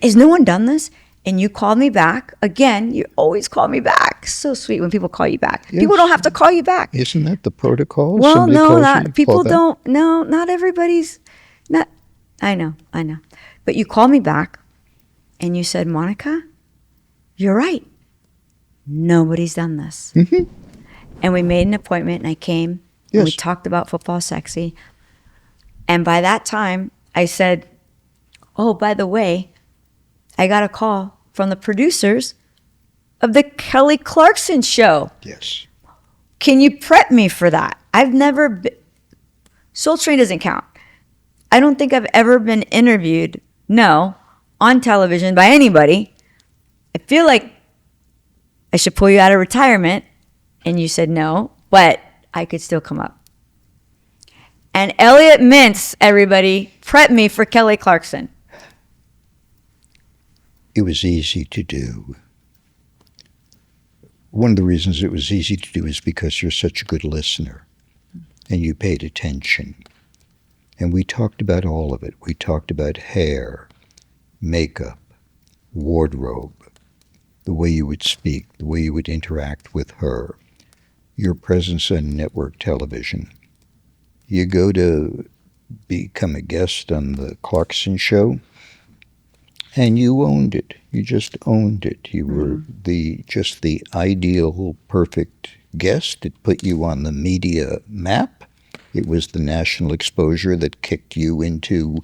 Has no one done this? And you called me back. Again, you always call me back. So sweet when people call you back. Yes. People don't have to call you back. Isn't that the protocol? Well, Somebody no, calls not you, people call back? don't. No, not everybody's. Not. I know. But you called me back, and you said, Monica, you're right. Nobody's done this. Mm-hmm. And we made an appointment, and I came. Yes. And we talked about football sexy. And by that time, I said, oh, by the way, I got a call from the producers of the Kelly Clarkson show. Yes. Can you prep me for that? I've never been, Soul Train doesn't count. I don't think I've ever been interviewed, no, on television by anybody. I feel like I should pull you out of retirement. And you said no, but I could still come up. And Elliot Mintz, everybody, prepped me for Kelly Clarkson. It was easy to do. One of the reasons it was easy to do is because you're such a good listener and you paid attention. And we talked about all of it. We talked about hair, makeup, wardrobe, the way you would speak, the way you would interact with her, your presence on network television. You go to become a guest on the Clarkson show, and you owned it. You just owned it. You were just the ideal, perfect guest. It put you on the media map. It was the national exposure that kicked you into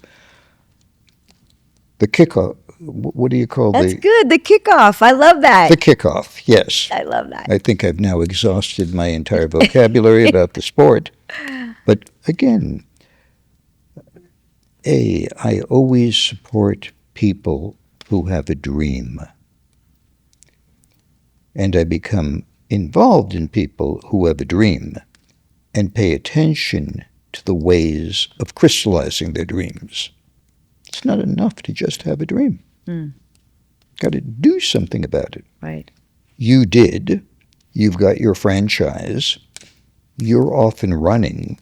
the kickoff. What do you call That's good. The kickoff. I love that. the kickoff? Yes. I love that. I think I've now exhausted my entire vocabulary about the sport. But again, I always support people who have a dream. And I become involved in people who have a dream and pay attention to the ways of crystallizing their dreams. It's not enough to just have a dream. Got to do something about it. Right. You did. You've got your franchise. You're off and running.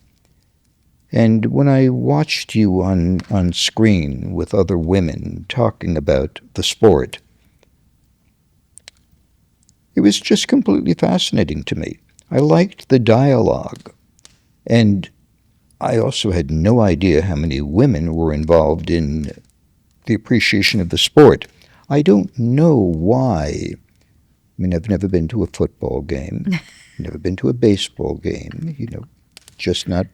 And when I watched you on screen with other women talking about the sport, it was just completely fascinating to me. I liked the dialogue. And I also had no idea how many women were involved in the appreciation of the sport. I don't know why. I mean, I've never been to a football game, never been to a baseball game, just not.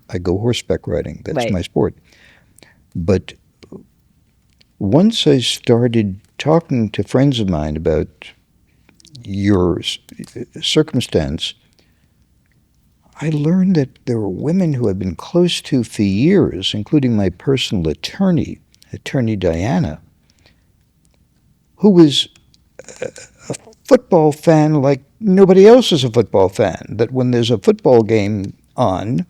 I go horseback riding. That's Right. my sport. But once I started talking to friends of mine about your circumstance, I learned that there were women who I'd been close to for years, including my personal attorney, Attorney Diana, who was a football fan like nobody else is a football fan, that when there's a football game on,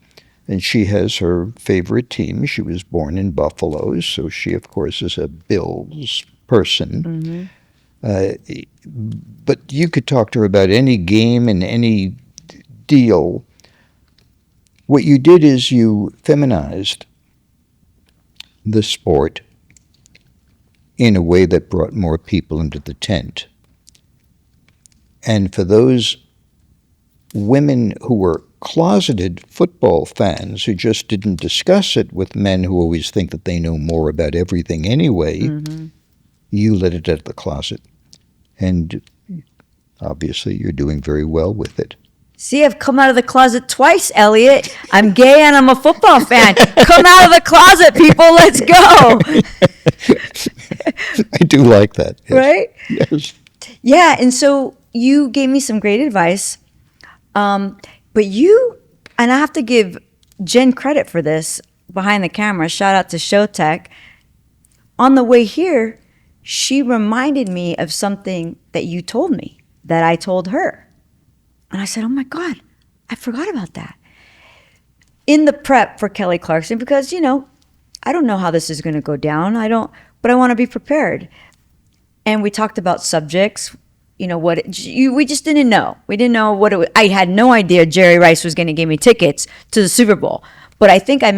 and she has her favorite team. She was born in Buffalo, so she, of course, is a Bills person. But you could talk to her about any game and any deal. What you did is you feminized the sport in a way that brought more people into the tent. And for those women who were closeted football fans who just didn't discuss it with men who always think that they know more about everything anyway, you let it out of the closet. And obviously you're doing very well with it. See, I've come out of the closet twice, Elliot. I'm gay and I'm a football fan. Come out of the closet, people. Let's go. I do like that. Yes. Right? Yes. Yeah, and so you gave me some great advice. But you, and I have to give Jen credit for this behind the camera. Shout out to Showtech. On the way here, she reminded me of something that you told me that I told her. And I said, oh my God, I forgot about that. In the prep for Kelly Clarkson, because, I don't know how this is going to go down. But I want to be prepared. And we talked about subjects. We just didn't know. We didn't know what it was. I had no idea Jerry Rice was going to give me tickets to the Super Bowl. But I think I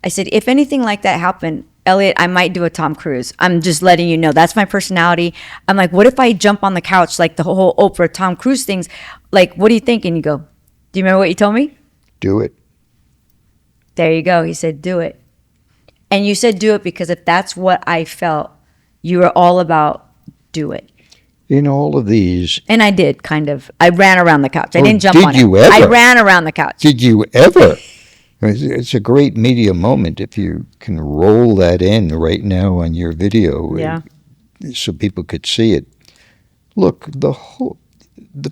said, if anything like that happened, Elliot, I might do a Tom Cruise. I'm just letting you know. That's my personality. I'm like, what if I jump on the couch like the whole Oprah Tom Cruise things? Like, what do you think? And you go, do you remember what you told me? Do it. There you go. He said, do it. And you said do it because if that's what I felt, you were all about do it. In all of these... And I did, kind of. I ran around the couch. I didn't jump on it. Did you ever? I ran around the couch. Did you ever? It's a great media moment if you can roll that in right now on your video. Yeah. So people could see it. Look, the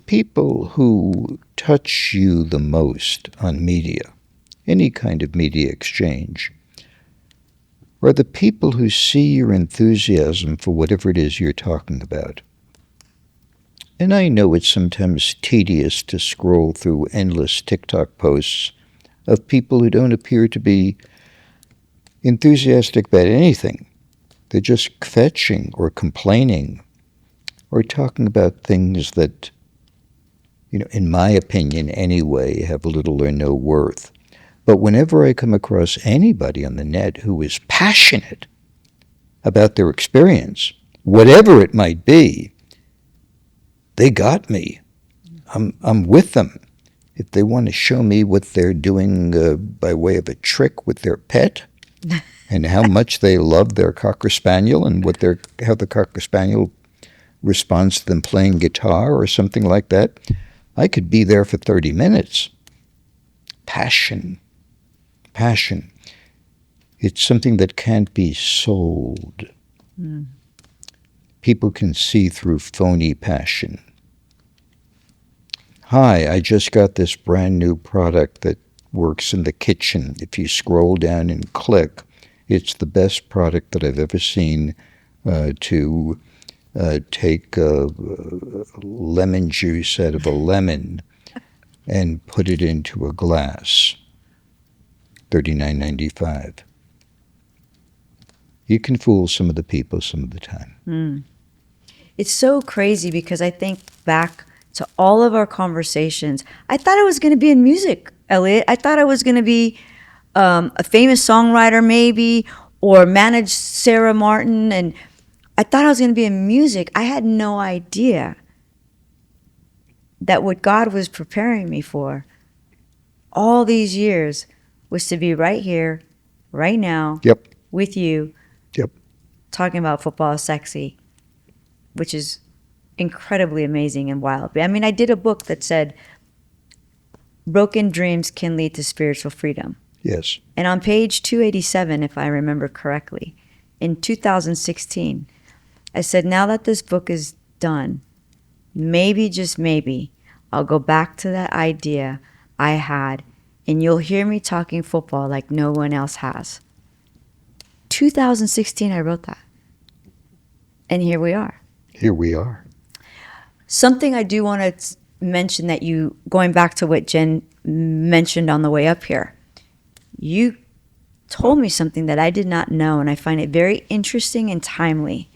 people who touch you the most on media, any kind of media exchange, are the people who see your enthusiasm for whatever it is you're talking about. And I know it's sometimes tedious to scroll through endless TikTok posts of people who don't appear to be enthusiastic about anything. They're just fetching or complaining or talking about things that, in my opinion anyway, have little or no worth. But whenever I come across anybody on the net who is passionate about their experience, whatever it might be, they got me. I'm with them. If they want to show me what they're doing by way of a trick with their pet, and how much they love their Cocker Spaniel, and how the Cocker Spaniel responds to them playing guitar or something like that, I could be there for 30 minutes. Passion. It's something that can't be sold. People can see through phony passion. Hi, I just got this brand new product that works in the kitchen. If you scroll down and click, it's the best product that I've ever seen to take lemon juice out of a lemon and put it into a glass. $39.95. You can fool some of the people some of the time. It's so crazy because I think back to all of our conversations. I thought I was going to be in music, Elliot. I thought I was going to be a famous songwriter maybe, or manage Sarah Martin. And I thought I was going to be in music. I had no idea that what God was preparing me for all these years was to be right here, right now, Yep. with you, Yep. talking about football is sexy, which is incredibly amazing and wild. I mean, I did a book that said broken dreams can lead to spiritual freedom. Yes. And on page 287, if I remember correctly, in 2016, I said, now that this book is done, maybe, just maybe, I'll go back to that idea I had, and you'll hear me talking football like no one else has. 2016, I wrote that. And here we are. Here we are. Something I do want to mention that you, going back to what Jen mentioned on the way up here, you told me something that I did not know, and I find it very interesting and timely.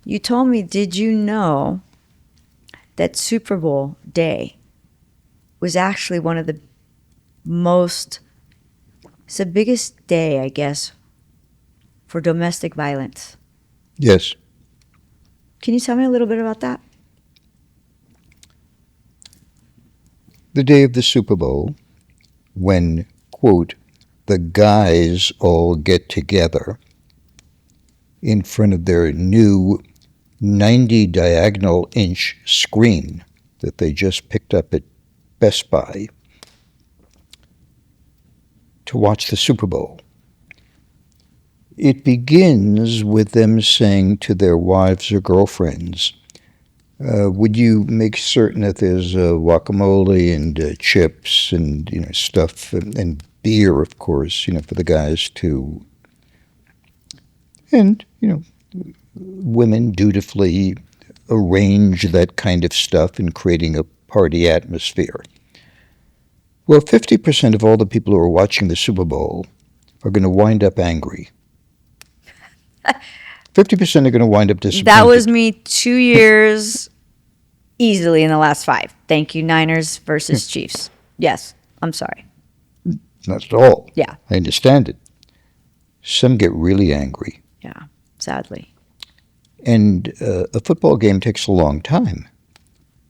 You told me, did you know that Super Bowl day was actually one of the it's the biggest day, I guess, for domestic violence? Yes. Can you tell me a little bit about that? The day of the Super Bowl, when, quote, the guys all get together in front of their new 90 diagonal inch screen that they just picked up at Best Buy to watch the Super Bowl. It begins with them saying to their wives or girlfriends, would you make certain that there's guacamole and chips and stuff and beer, of course, for the guys to, and women dutifully arrange that kind of stuff in creating a party atmosphere. Well, 50% of all the people who are watching the Super Bowl are going to wind up angry. 50% are going to wind up disappointed. That was me 2 years easily in the last 5. Thank you, Niners versus Chiefs. Yes, I'm sorry. Not at all. Yeah. I understand it. Some get really angry. Yeah, sadly. And a football game takes a long time.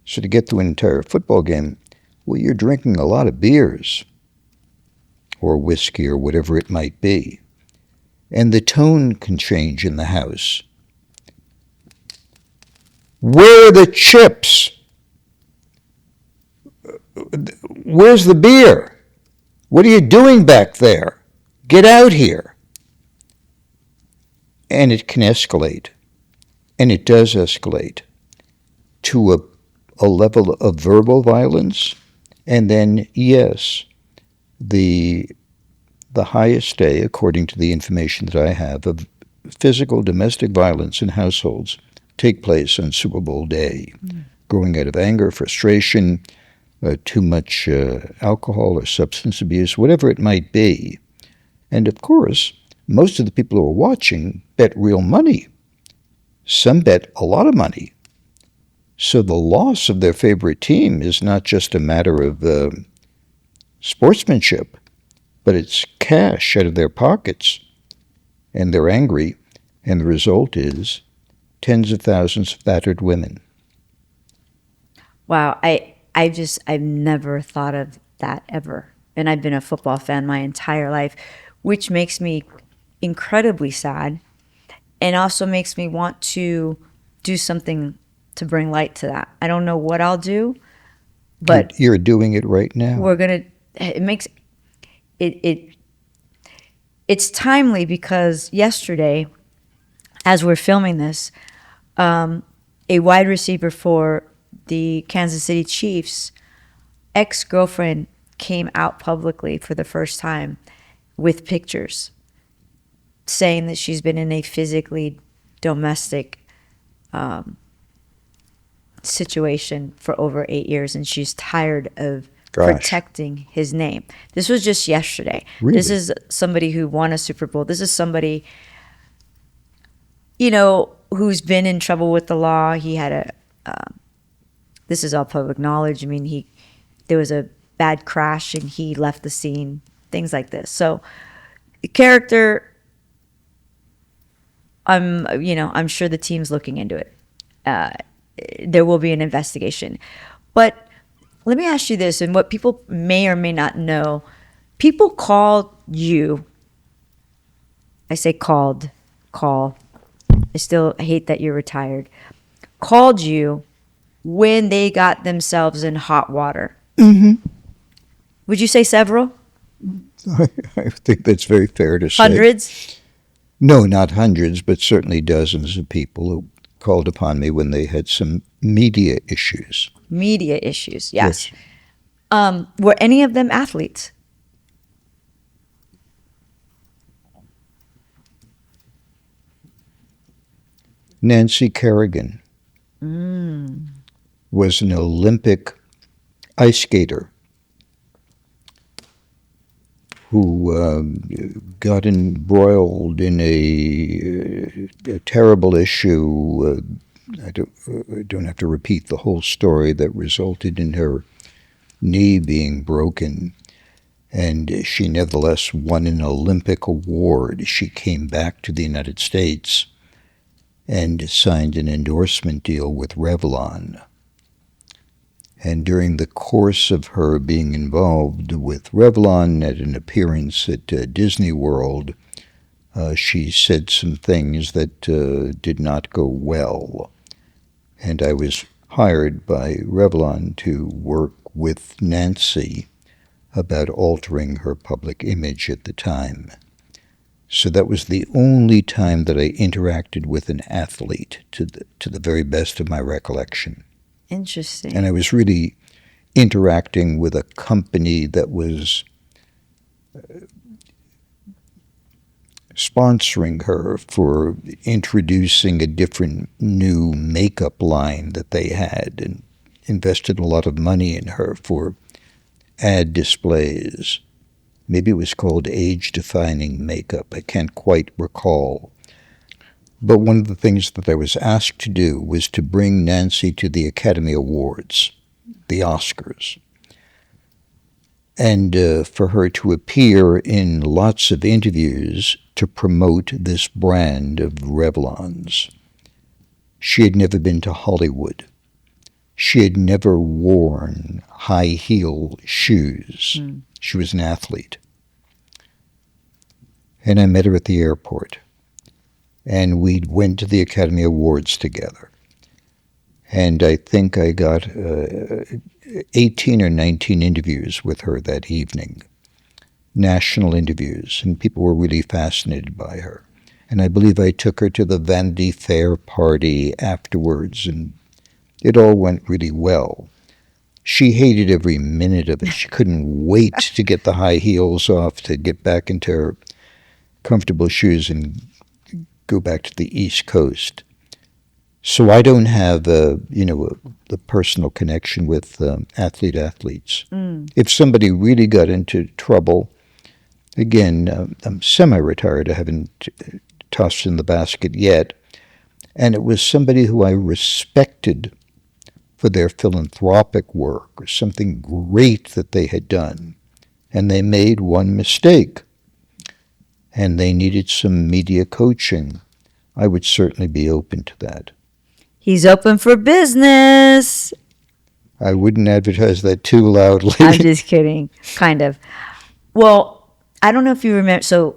So to get through an entire football game, well, you're drinking a lot of beers or whiskey or whatever it might be. And the tone can change in the house. Where are the chips? Where's the beer? What are you doing back there? Get out here. And it can escalate. And it does escalate to a level of verbal violence. And then, yes, the highest day, according to the information that I have, of physical domestic violence in households take place on Super Bowl day, growing out of anger, frustration, too much alcohol or substance abuse, whatever it might be. And of course, most of the people who are watching bet real money. Some bet a lot of money. So the loss of their favorite team is not just a matter of sportsmanship, but it's cash out of their pockets. And they're angry, and the result is tens of thousands of battered women. Wow, I've never thought of that ever. And I've been a football fan my entire life, which makes me incredibly sad and also makes me want to do something to bring light to that. I don't know what I'll do, but You're doing it right now. we're going to it makes it it's timely because yesterday as we're filming this, a wide receiver for the Kansas City Chiefs ex-girlfriend came out publicly for the first time with pictures saying that she's been in a physically domestic situation for over 8 years and she's tired of protecting his name. This was just yesterday. Really? This is somebody who won a Super Bowl. This is somebody, you know, who's been in trouble with the law. He had this is all public knowledge. I mean, there was a bad crash and he left the scene, things like this. So character, I'm sure the team's looking into it. There will be an investigation. But let me ask you this, and what people may or may not know, people called you, I say call, I still hate that you're retired, called you when they got themselves in hot water. Mm-hmm. Would you say several? I think that's very fair to say. Hundreds? No, not hundreds, but certainly dozens of people who called upon me when they had some media issues. Media issues, yes. Were any of them athletes? Nancy Kerrigan was an Olympic ice skater who got embroiled in a terrible issue. I don't have to repeat the whole story that resulted in her knee being broken. And she nevertheless won an Olympic award. She came back to the United States and signed an endorsement deal with Revlon. And during the course of her being involved with Revlon at an appearance at Disney World, she said some things that did not go well. And I was hired by Revlon to work with Nancy about altering her public image at the time. So that was the only time that I interacted with an athlete, to the very best of my recollection. Interesting. And I was really interacting with a company that was sponsoring her for introducing a different new makeup line that they had and invested a lot of money in her for ad displays. Maybe it was called age-defining makeup. I can't quite recall. But one of the things that I was asked to do was to bring Nancy to the Academy Awards, the Oscars, and for her to appear in lots of interviews to promote this brand of Revlon's. She had never been to Hollywood. She had never worn high-heel shoes. She was an athlete. And I met her at the airport. And we went to the Academy Awards together. And I think I got 18 or 19 interviews with her that evening, national interviews, and people were really fascinated by her. And I believe I took her to the Vanity Fair party afterwards, and it all went really well. She hated every minute of it. She couldn't wait to get the high heels off, to get back into her comfortable shoes and go back to the East Coast. So I don't have, the personal connection with athletes. If somebody really got into trouble, again, I'm semi-retired. I haven't tossed in the basket yet. And it was somebody who I respected for their philanthropic work or something great that they had done. And they made one mistake. And they needed some media coaching. I would certainly be open to that. He's open for business. I wouldn't advertise that too loudly. I'm just kidding, kind of. Well, I don't know if you remember. So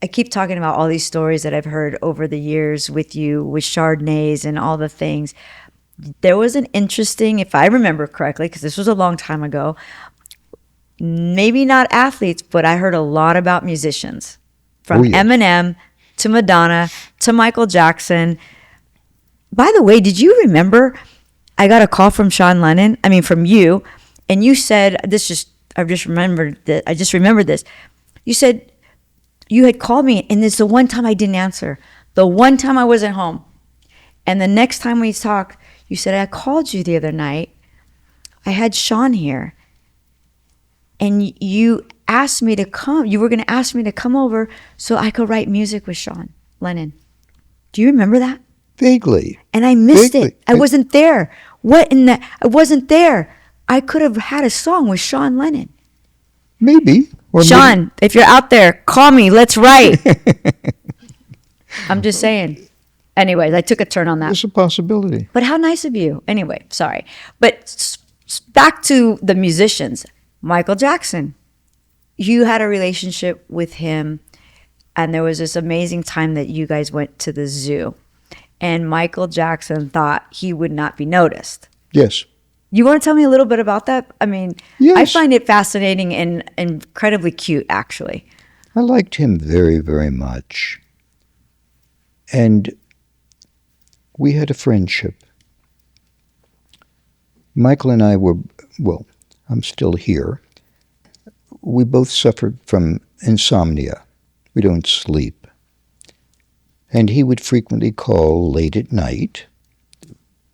I keep talking about all these stories that I've heard over the years with you, with Chardonnays and all the things. There was an interesting, if I remember correctly, because this was a long time ago, maybe not athletes, but I heard a lot about musicians. From Oh, yes. Eminem to Madonna to Michael Jackson. By the way, did you remember I got a call from Sean Lennon? I mean, from you, and you said I just remembered this. You said you had called me, and it's the one time I didn't answer. The one time I wasn't home. And the next time we talked, you said, I called you the other night. I had Sean here. And you asked me to come. You were going to ask me to come over so I could write music with Sean Lennon. Do you remember that? Vaguely. And I missed Vaguely. it. I wasn't there. I wasn't there. I could have had a song with Sean Lennon. Maybe. Or Sean, if you're out there, call me. Let's write. I'm just saying. Anyways, I took a turn on that. It's a possibility. But how nice of you. Anyway, sorry. But back to the musicians. Michael Jackson. You had a relationship with him, and there was this amazing time that you guys went to the zoo, and Michael Jackson thought he would not be noticed. Yes. You want to tell me a little bit about that? I mean, Yes. I find it fascinating and incredibly cute, actually. I liked him very, very much. And we had a friendship. Michael and I were, well, I'm still here. We both suffered from insomnia. We don't sleep. And he would frequently call late at night,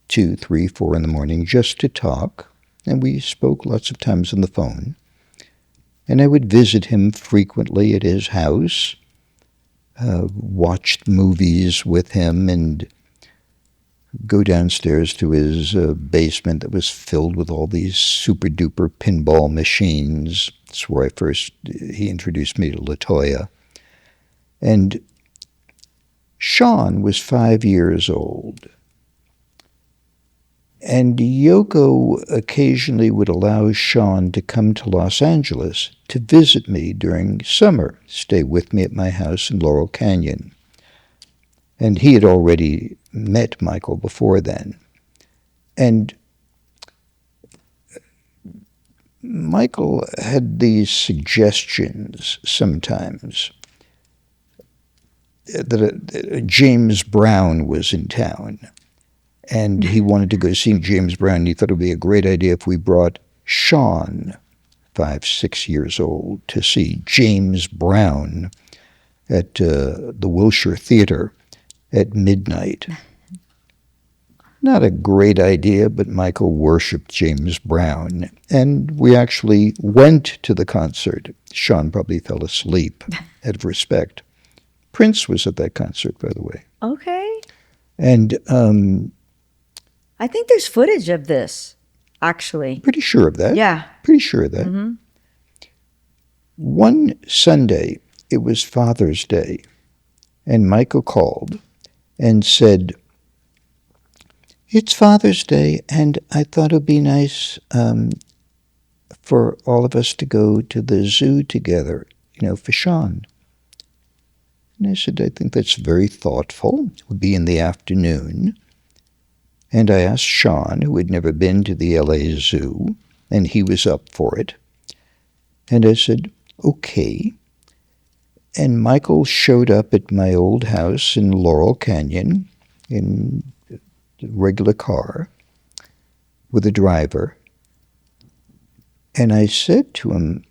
2, 3, 4 in the morning, just to talk. And we spoke lots of times on the phone. And I would visit him frequently at his house, watched movies with him, and go downstairs to his basement that was filled with all these super-duper pinball machines. That's where he introduced me to LaToya. And Sean was 5 years old. And Yoko occasionally would allow Sean to come to Los Angeles to visit me during summer, stay with me at my house in Laurel Canyon. And he had already met Michael before then. And Michael had these suggestions sometimes that James Brown was in town. And he wanted to go see James Brown. And he thought it would be a great idea if we brought Sean, 5, 6 years old, to see James Brown at the Wilshire Theater at midnight. Not a great idea, but Michael worshipped James Brown. And we actually went to the concert. Sean probably fell asleep out of respect. Prince was at that concert, by the way. Okay. And I think there's footage of this, actually. pretty sure of that. Yeah. Pretty sure of that. Mm-hmm. One Sunday, it was Father's Day, and Michael called and said, "It's Father's Day, and I thought it would be nice for all of us to go to the zoo together, for Sean." And I said, "I think that's very thoughtful. It would be in the afternoon." And I asked Sean, who had never been to the LA Zoo, and he was up for it. And I said, "Okay." And Michael showed up at my old house in Laurel Canyon in a regular car with a driver. And I said to him,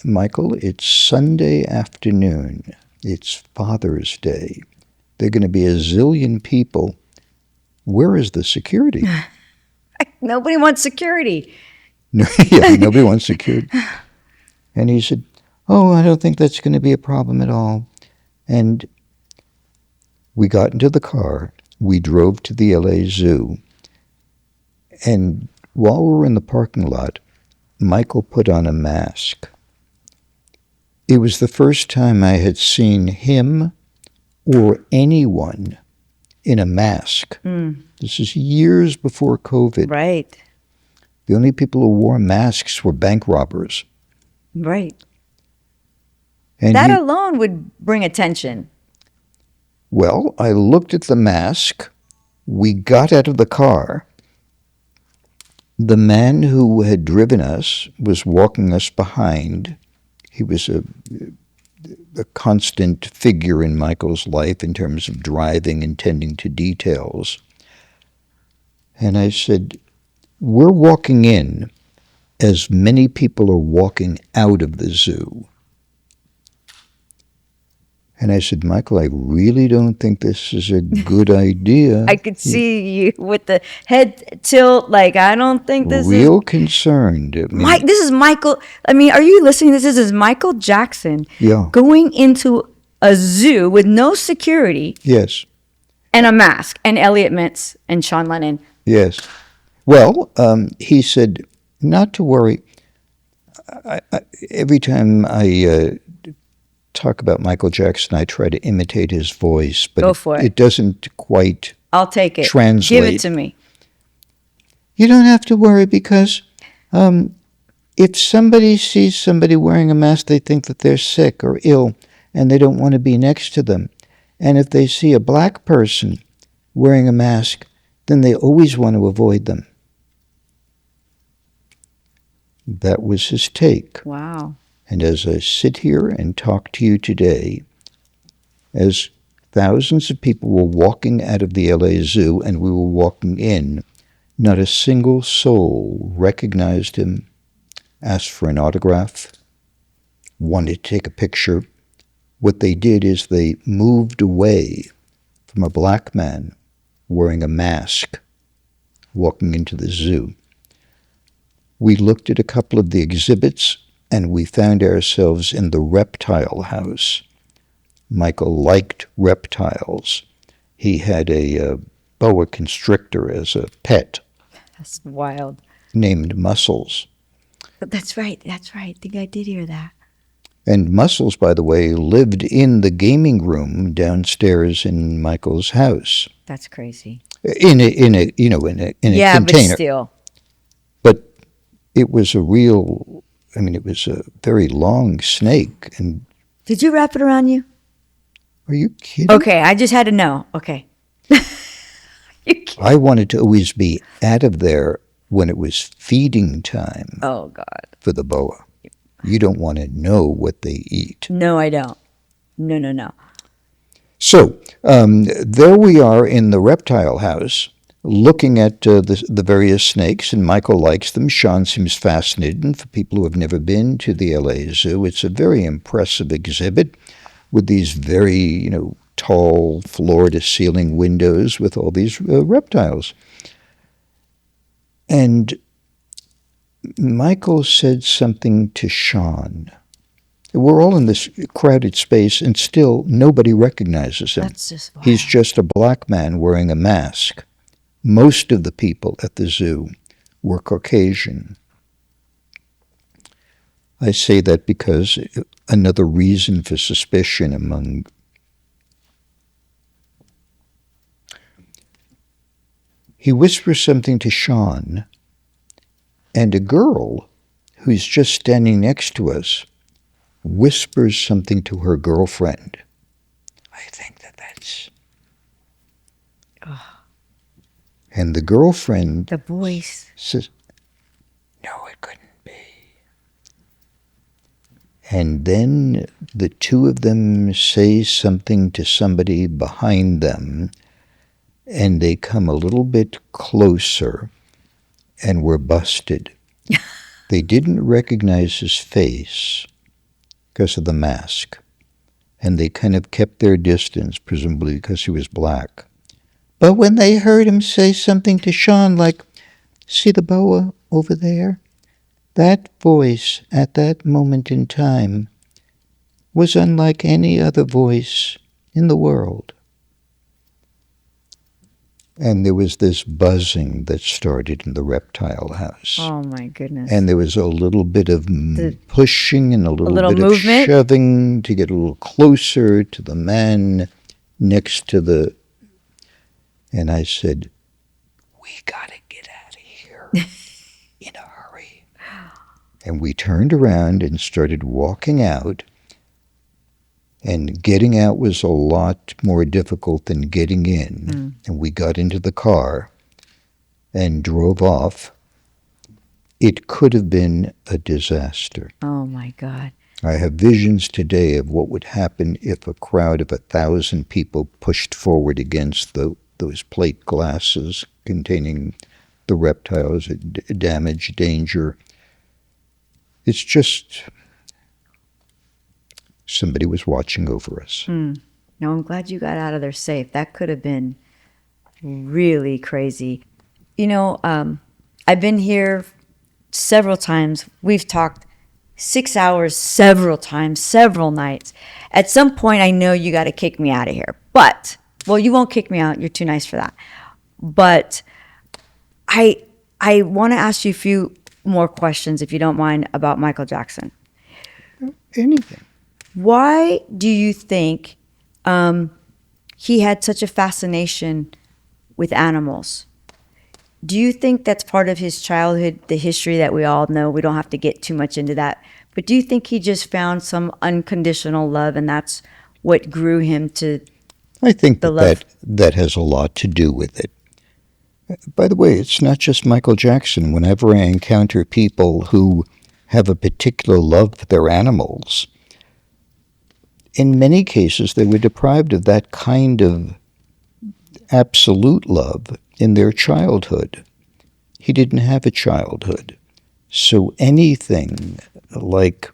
"Michael, it's Sunday afternoon. It's Father's Day. There are going to be a zillion people. Where is the security?" Nobody wants security. Yeah, nobody wants security. And he said, "Oh, I don't think that's going to be a problem at all." And we got into the car. We drove to the LA Zoo. And while we were in the parking lot, Michael put on a mask. It was the first time I had seen him or anyone in a mask. This is years before COVID. Right. The only people who wore masks were bank robbers. Right. And That alone would bring attention. well, I looked at the mask. We got out of the car. The man who had driven us was walking us behind. He was a constant figure in Michael's life in terms of driving and tending to details. And I said, we're walking in as many people are walking out of the zoo. And I said, Michael, I really don't think this is a good idea. I could see you with the head tilt, like, I don't think this Real concerned. I mean, this is Michael. I mean, are you listening? This is Michael Jackson yeah. going into a zoo with no security Yes. and a mask, and Elliot Mintz and John Lennon. Yes. Well, he said, not to worry. Every time I talk about Michael Jackson, I try to imitate his voice, but Go for it. It doesn't quite I'll take it. translate. Give it to me. You don't have to worry because if somebody sees somebody wearing a mask, they think that they're sick or ill, and they don't want to be next to them. And if they see a black person wearing a mask, then they always want to avoid them. That was his take. Wow. And as I sit here and talk to you today, as thousands of people were walking out of the LA Zoo and we were walking in, not a single soul recognized him, asked for an autograph, wanted to take a picture. What they did is they moved away from a black man wearing a mask walking into the zoo. We looked at a couple of the exhibits and we found ourselves in the reptile house. Michael liked reptiles. He had a boa constrictor as a pet. That's wild. Named Muscles. That's right. That's right. I think I did hear that. And Muscles, by the way, lived in the gaming room downstairs in Michael's house. That's crazy. In a container. Yeah, but still. But it was it was a very long snake. And did you wrap it around you? are you kidding? Okay, I just had to know. Okay. I wanted to always be out of there when it was feeding time. Oh, God. For the boa. You don't want to know what they eat. No, I don't. No. So there we are in the reptile house looking at the various snakes, and Michael likes them. Sean seems fascinated. And for people who have never been to the LA Zoo, it's a very impressive exhibit with these very, tall floor-to-ceiling windows with all these reptiles. And Michael said something to Sean. We're all in this crowded space, and still nobody recognizes him. That's just wild. He's just a black man wearing a mask. Most of the people at the zoo were Caucasian. I say that because another reason for suspicion among he whispers something to Sean, and a girl who's just standing next to us whispers something to her girlfriend. I think that's... Oh. And the girlfriend... The voice. Says, no, it couldn't be. And then the two of them say something to somebody behind them, and they come a little bit closer, and were busted. They didn't recognize his face because of the mask, and they kind of kept their distance, presumably because he was black. But when they heard him say something to Sean, like, see the boa over there? That voice at that moment in time was unlike any other voice in the world. And there was this buzzing that started in the reptile house. Oh, my goodness. And there was a little bit of pushing and a little bit movement? Of shoving to get a little closer to the man next to the... And I said, we got to get out of here in a And we turned around and started walking out. And getting out was a lot more difficult than getting in. And we got into the car and drove off. It could have been a disaster. Oh, my God. I have visions today of what would happen if a crowd of 1,000 people pushed forward against those plate glasses containing the reptiles, damage, danger. It's just somebody was watching over us. No, I'm glad you got out of there safe. That could have been really crazy. You know, I've been here several times. We've talked 6 hours several times, several nights. At some point, I know you got to kick me out of here. But, well, you won't kick me out. You're too nice for that. But I want to ask you a few more questions, if you don't mind, about Michael Jackson. Anything. Why do you think he had such a fascination with animals? Do you think that's part of his childhood, the history that we all know? We don't have to get too much into that. But do you think he just found some unconditional love, and that's what grew him to I think the love? that has a lot to do with it. By the way, it's not just Michael Jackson. Whenever I encounter people who have a particular love for their animals, in many cases they were deprived of that kind of absolute love in their childhood. He didn't have a childhood. So anything like,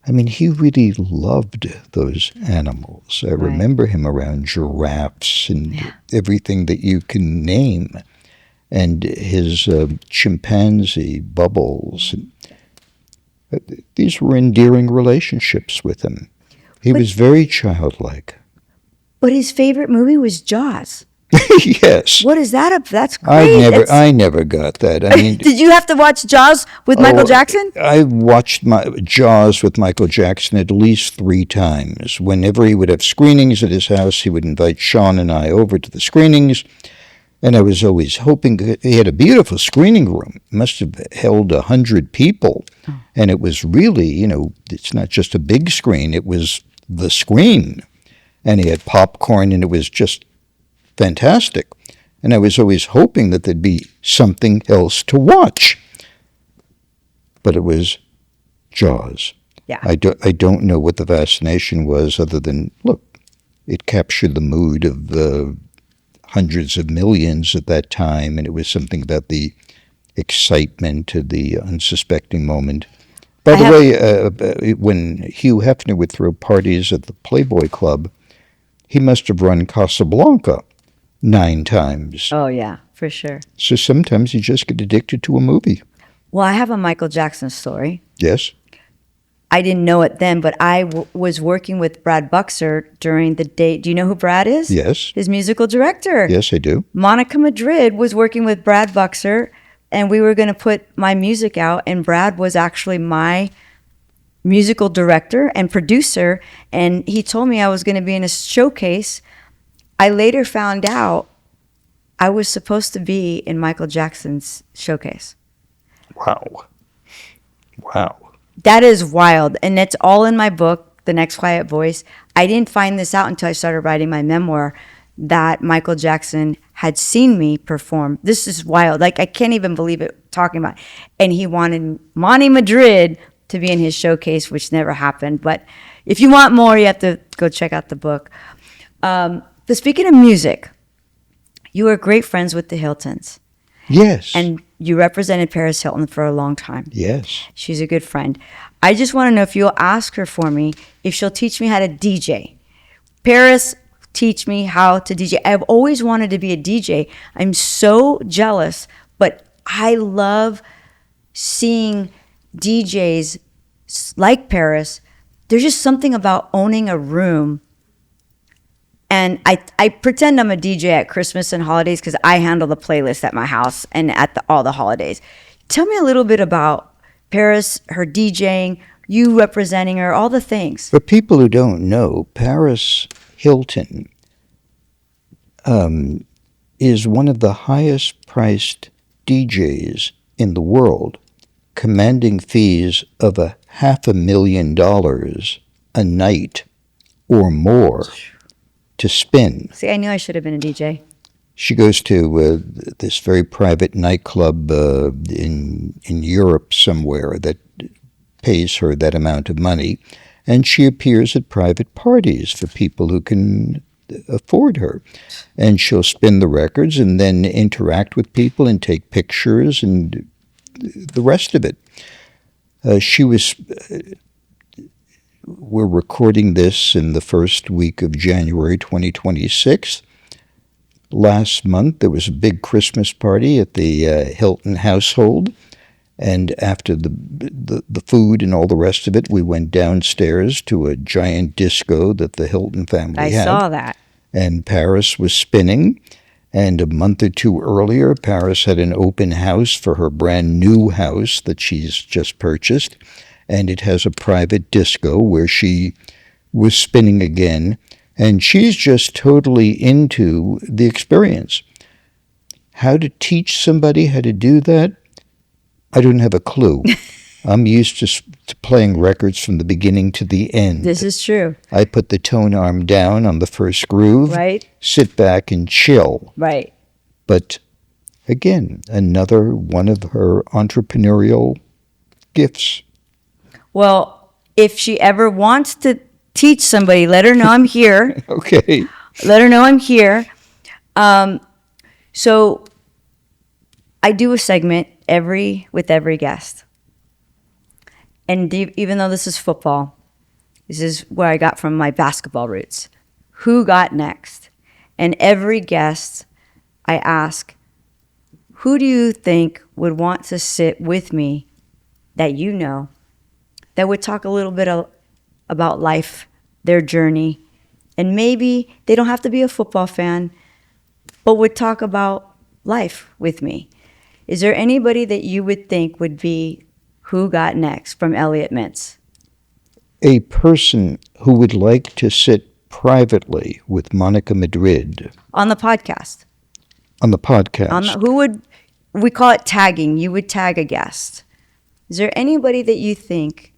I mean, he really loved those animals. I remember him around giraffes and everything that you can name. And his chimpanzee, Bubbles. These were endearing relationships with him. He was very childlike. But his favorite movie was Jaws. Yes. What is that up? That's great. I never got that. I mean, did you have to watch Jaws with Michael Jackson? I watched Jaws with Michael Jackson at least 3 times. Whenever he would have screenings at his house, he would invite Sean and I over to the screenings. And I was always hoping, he had a beautiful screening room. It must have held 100 people. Oh. And it was really, you know, it's not just a big screen, it was the screen. And he had popcorn, and it was just fantastic. And I was always hoping that there'd be something else to watch. But it was Jaws. Yeah. I don't know what the fascination was, other than, look, it captured the mood of the hundreds of millions at that time, and it was something about the excitement of the unsuspecting moment. By the way, when Hugh Hefner would throw parties at the Playboy Club, he must have run Casablanca 9 times. Oh, yeah, for sure. So sometimes you just get addicted to a movie. Well, I have a Michael Jackson story. Yes? I didn't know it then, but I was working with Brad Buxer during the day. Do you know who Brad is? Yes. His musical director. Yes, I do. Monica Madrid was working with Brad Buxer, and we were going to put my music out, and Brad was actually my musical director and producer, and he told me I was going to be in a showcase. I later found out I was supposed to be in Michael Jackson's showcase. Wow. Wow. That is wild. And it's all in my book, The Next Quiet Voice. I didn't find this out until I started writing my memoir, that Michael Jackson had seen me perform. This is wild. Like, I can't even believe it talking about it. And he wanted Monica Madrid to be in his showcase, which never happened. But if you want more, you have to go check out the book. But speaking of music, you were great friends with the Hiltons. Yes. And you represented Paris Hilton for a long time. Yes. She's a good friend. I just want to know if you'll ask her for me if she'll teach me how to DJ. Paris, teach me how to DJ. I've always wanted to be a DJ. I'm so jealous, but I love seeing DJs like Paris. There's just something about owning a room. And I pretend I'm a DJ at Christmas and holidays because I handle the playlist at my house and at all the holidays. Tell me a little bit about Paris, her DJing, you representing her, all the things. For people who don't know, Paris Hilton is one of the highest priced DJs in the world. commanding fees of $500,000 a night or more to spin. See, I knew I should have been a DJ. She goes to this very private nightclub in Europe somewhere that pays her that amount of money, and she appears at private parties for people who can afford her. And she'll spin the records and then interact with people and take pictures and the rest of it. We're recording this in the first week of January 2026. Last month, there was a big Christmas party at the Hilton household, and after the food and all the rest of it, we went downstairs to a giant disco that the Hilton family had. I saw that. And Paris was spinning, and a month or two earlier, Paris had an open house for her brand new house that she's just purchased, and it has a private disco where she was spinning again. And she's just totally into the experience. How to teach somebody how to do that, I don't have a clue. I'm used to playing records from the beginning to the end. This is true. I put the tone arm down on the first groove, right? Sit back and chill. Right. But again, another one of her entrepreneurial gifts. Well, if she ever wants to teach somebody, let her know I'm here. Okay. Let her know I'm here. So I do a segment with every guest. And even though this is football, this is where I got from my basketball roots. Who got next? And every guest, I ask, who do you think would want to sit with me that you know, that would talk a little bit about life, their journey, and maybe they don't have to be a football fan, but would talk about life with me. Is there anybody that you would think would be who got next from Elliot Mintz? A person who would like to sit privately with Monica Madrid. On the podcast. On the podcast. We call it tagging. You would tag a guest. Is there anybody that you think?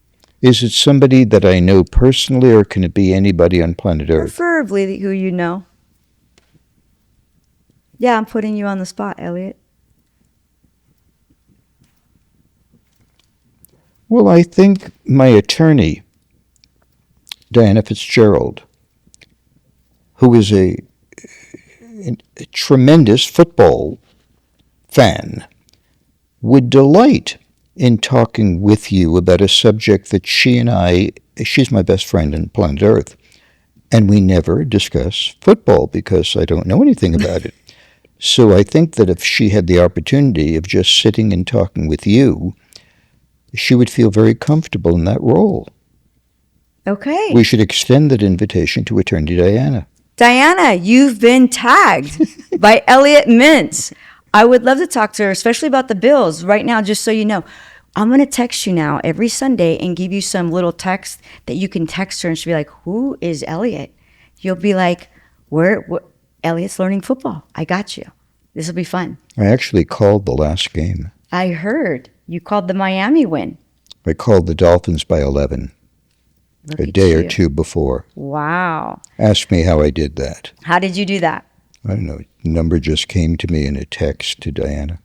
Is it somebody that I know personally, or can it be anybody on planet Earth? Preferably who you know. Yeah, I'm putting you on the spot, Elliot. Well, I think my attorney, Diana Fitzgerald, who is a tremendous football fan, would delight in talking with you about a subject that she's my best friend on planet Earth, and we never discuss football because I don't know anything about it. So I think that if she had the opportunity of just sitting and talking with you, she would feel very comfortable in that role. Okay. We should extend that invitation to Attorney Diana. Diana, you've been tagged by Elliot Mintz. I would love to talk to her, especially about the Bills. Right now, just so you know, I'm going to text you now every Sunday and give you some little text that you can text her, and she'll be like, who is Elliot? You'll be like, where Elliot's learning football. I got you. This will be fun. I actually called the last game. I heard. You called the Miami win. I called the Dolphins by 11 a day or two before. Wow. Ask me how I did that. How did you do that? I don't know. The number just came to me in a text to Diana.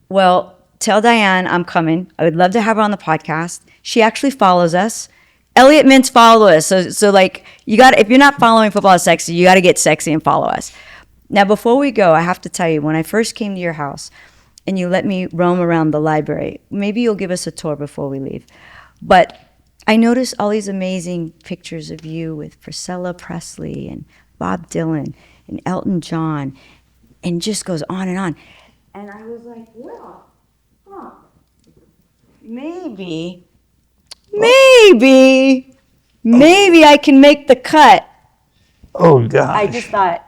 Well, tell Diane I'm coming. I would love to have her on the podcast. She actually follows us. Elliot Mintz follows us. So like, if you're not following Football is Sexy, you got to get sexy and follow us. Now, before we go, I have to tell you, when I first came to your house and you let me roam around the library, maybe you'll give us a tour before we leave. But I noticed all these amazing pictures of you with Priscilla Presley and Bob Dylan and Elton John, and just goes on and on. And I was like, well, maybe I can make the cut. Oh, God. I just thought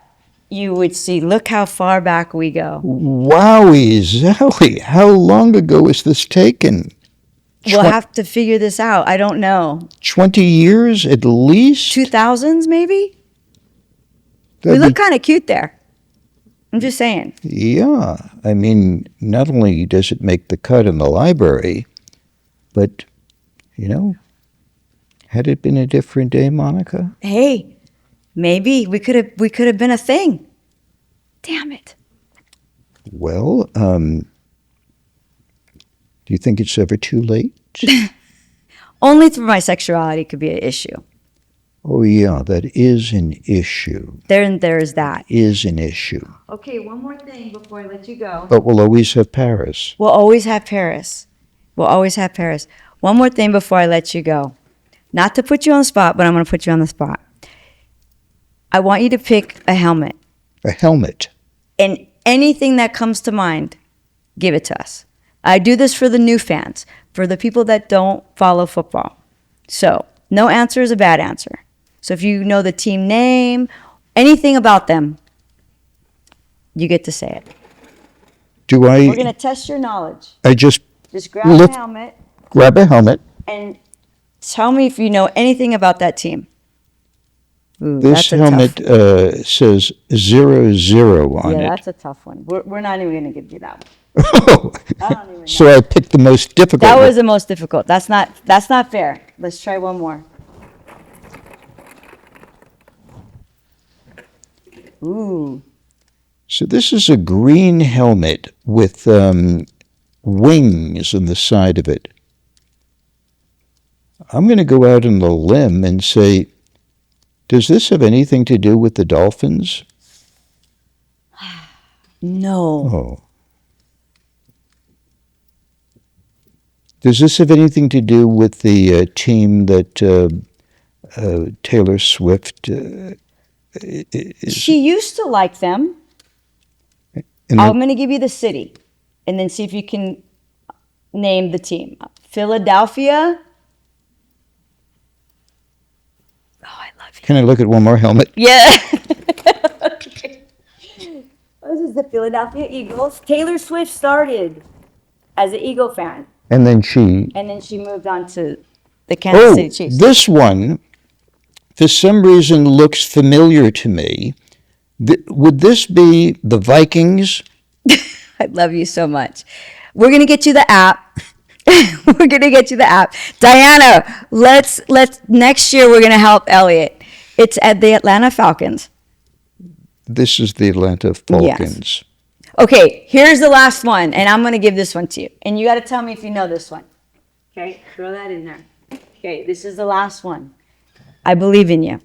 you would see. Look how far back we go. Wowie zowie. How long ago was this taken? We'll have to figure this out. I don't know. 20 years at least? 2000s, maybe? We look kind of cute there. I'm just saying. Yeah. I mean, not only does it make the cut in the library, but, had it been a different day, Monica? Hey, maybe we could have been a thing. Damn it. Well, do you think it's ever too late? Only through my sexuality could be an issue. Oh, yeah, that is an issue. There is that. Is an issue. Okay, one more thing before I let you go. But we'll always have Paris. We'll always have Paris. We'll always have Paris. One more thing before I let you go. Not to put you on the spot, but I'm going to put you on the spot. I want you to pick a helmet. A helmet. And anything that comes to mind, give it to us. I do this for the new fans, for the people that don't follow football. So, no answer is a bad answer. So if you know the team name, anything about them, you get to say it. We're going to test your knowledge. I just grab a helmet. Grab a helmet. And tell me if you know anything about that team. Ooh, this helmet says 00 on it. Yeah, that's a tough one. We're not even going to give you that one. I don't even know. So I picked the most difficult. That was the most difficult. That's not fair. Let's try one more. Ooh. So this is a green helmet with wings on the side of it. I'm going to go out on the limb and say, does this have anything to do with the Dolphins? No. Oh. Does this have anything to do with the team that Taylor Swift is? She used to like them. I'm going to give you the city and then see if you can name the team. Philadelphia. Oh, I love you. Can I look at one more helmet? Yeah. Okay. This is the Philadelphia Eagles. Taylor Swift started as an Eagle fan. And then she moved on to the Kansas City Chiefs. This one, for some reason, looks familiar to me. Would this be the Vikings? I love you so much. We're going to get you the app. We're going to get you the app. Diana, let's next year we're going to help Elliot. It's at the Atlanta Falcons. This is the Atlanta Falcons. Yes. Okay, here's the last one, and I'm going to give this one to you. And you got to tell me if you know this one. Okay, throw that in there. Okay, this is the last one. I believe in you.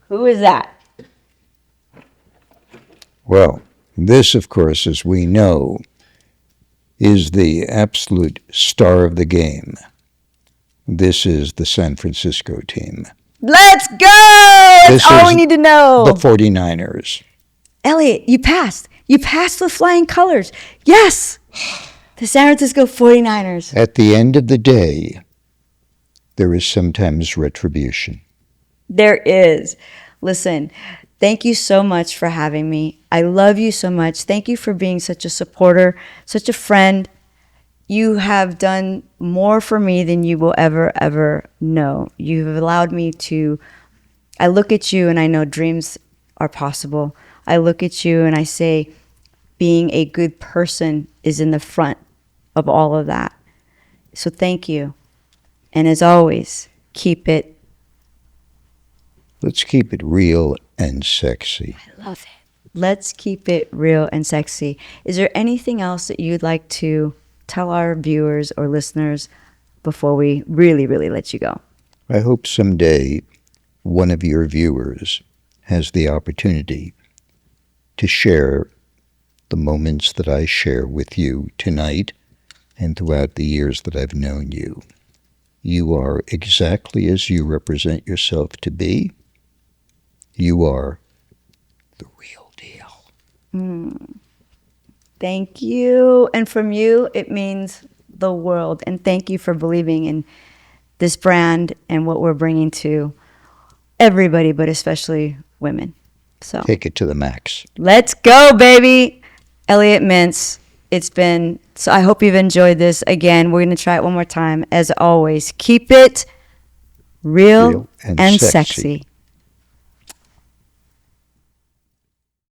Who is that? Well, this, of course, as we know, is the absolute star of the game. This is the San Francisco team. Let's go! That's all we need to know. The 49ers. Elliot, you passed. You passed with flying colors. Yes! The San Francisco 49ers. At the end of the day, there is sometimes retribution. There is. Listen, thank you so much for having me. I love you so much. Thank you for being such a supporter, such a friend. You have done more for me than you will ever know. You've allowed me to, I look at you and I know dreams are possible. I look at you and I say, being a good person is in the front of all of that. So thank you. And as always, keep it. Let's keep it real and sexy. I love it. Let's keep it real and sexy. Is there anything else that you'd like to tell our viewers or listeners before we really, really let you go? I hope someday one of your viewers has the opportunity to share the moments that I share with you tonight and throughout the years that I've known you. You are exactly as you represent yourself to be. You are the real deal. Thank you. And from you, it means the world. And thank you for believing in this brand and what we're bringing to everybody, but especially women. So Take it to the max. let's go, baby. Elliot Mintz. It's been, so I hope you've enjoyed this. Again, we're going to try it one more time. As always, keep it real, Real and and sexy. sexy.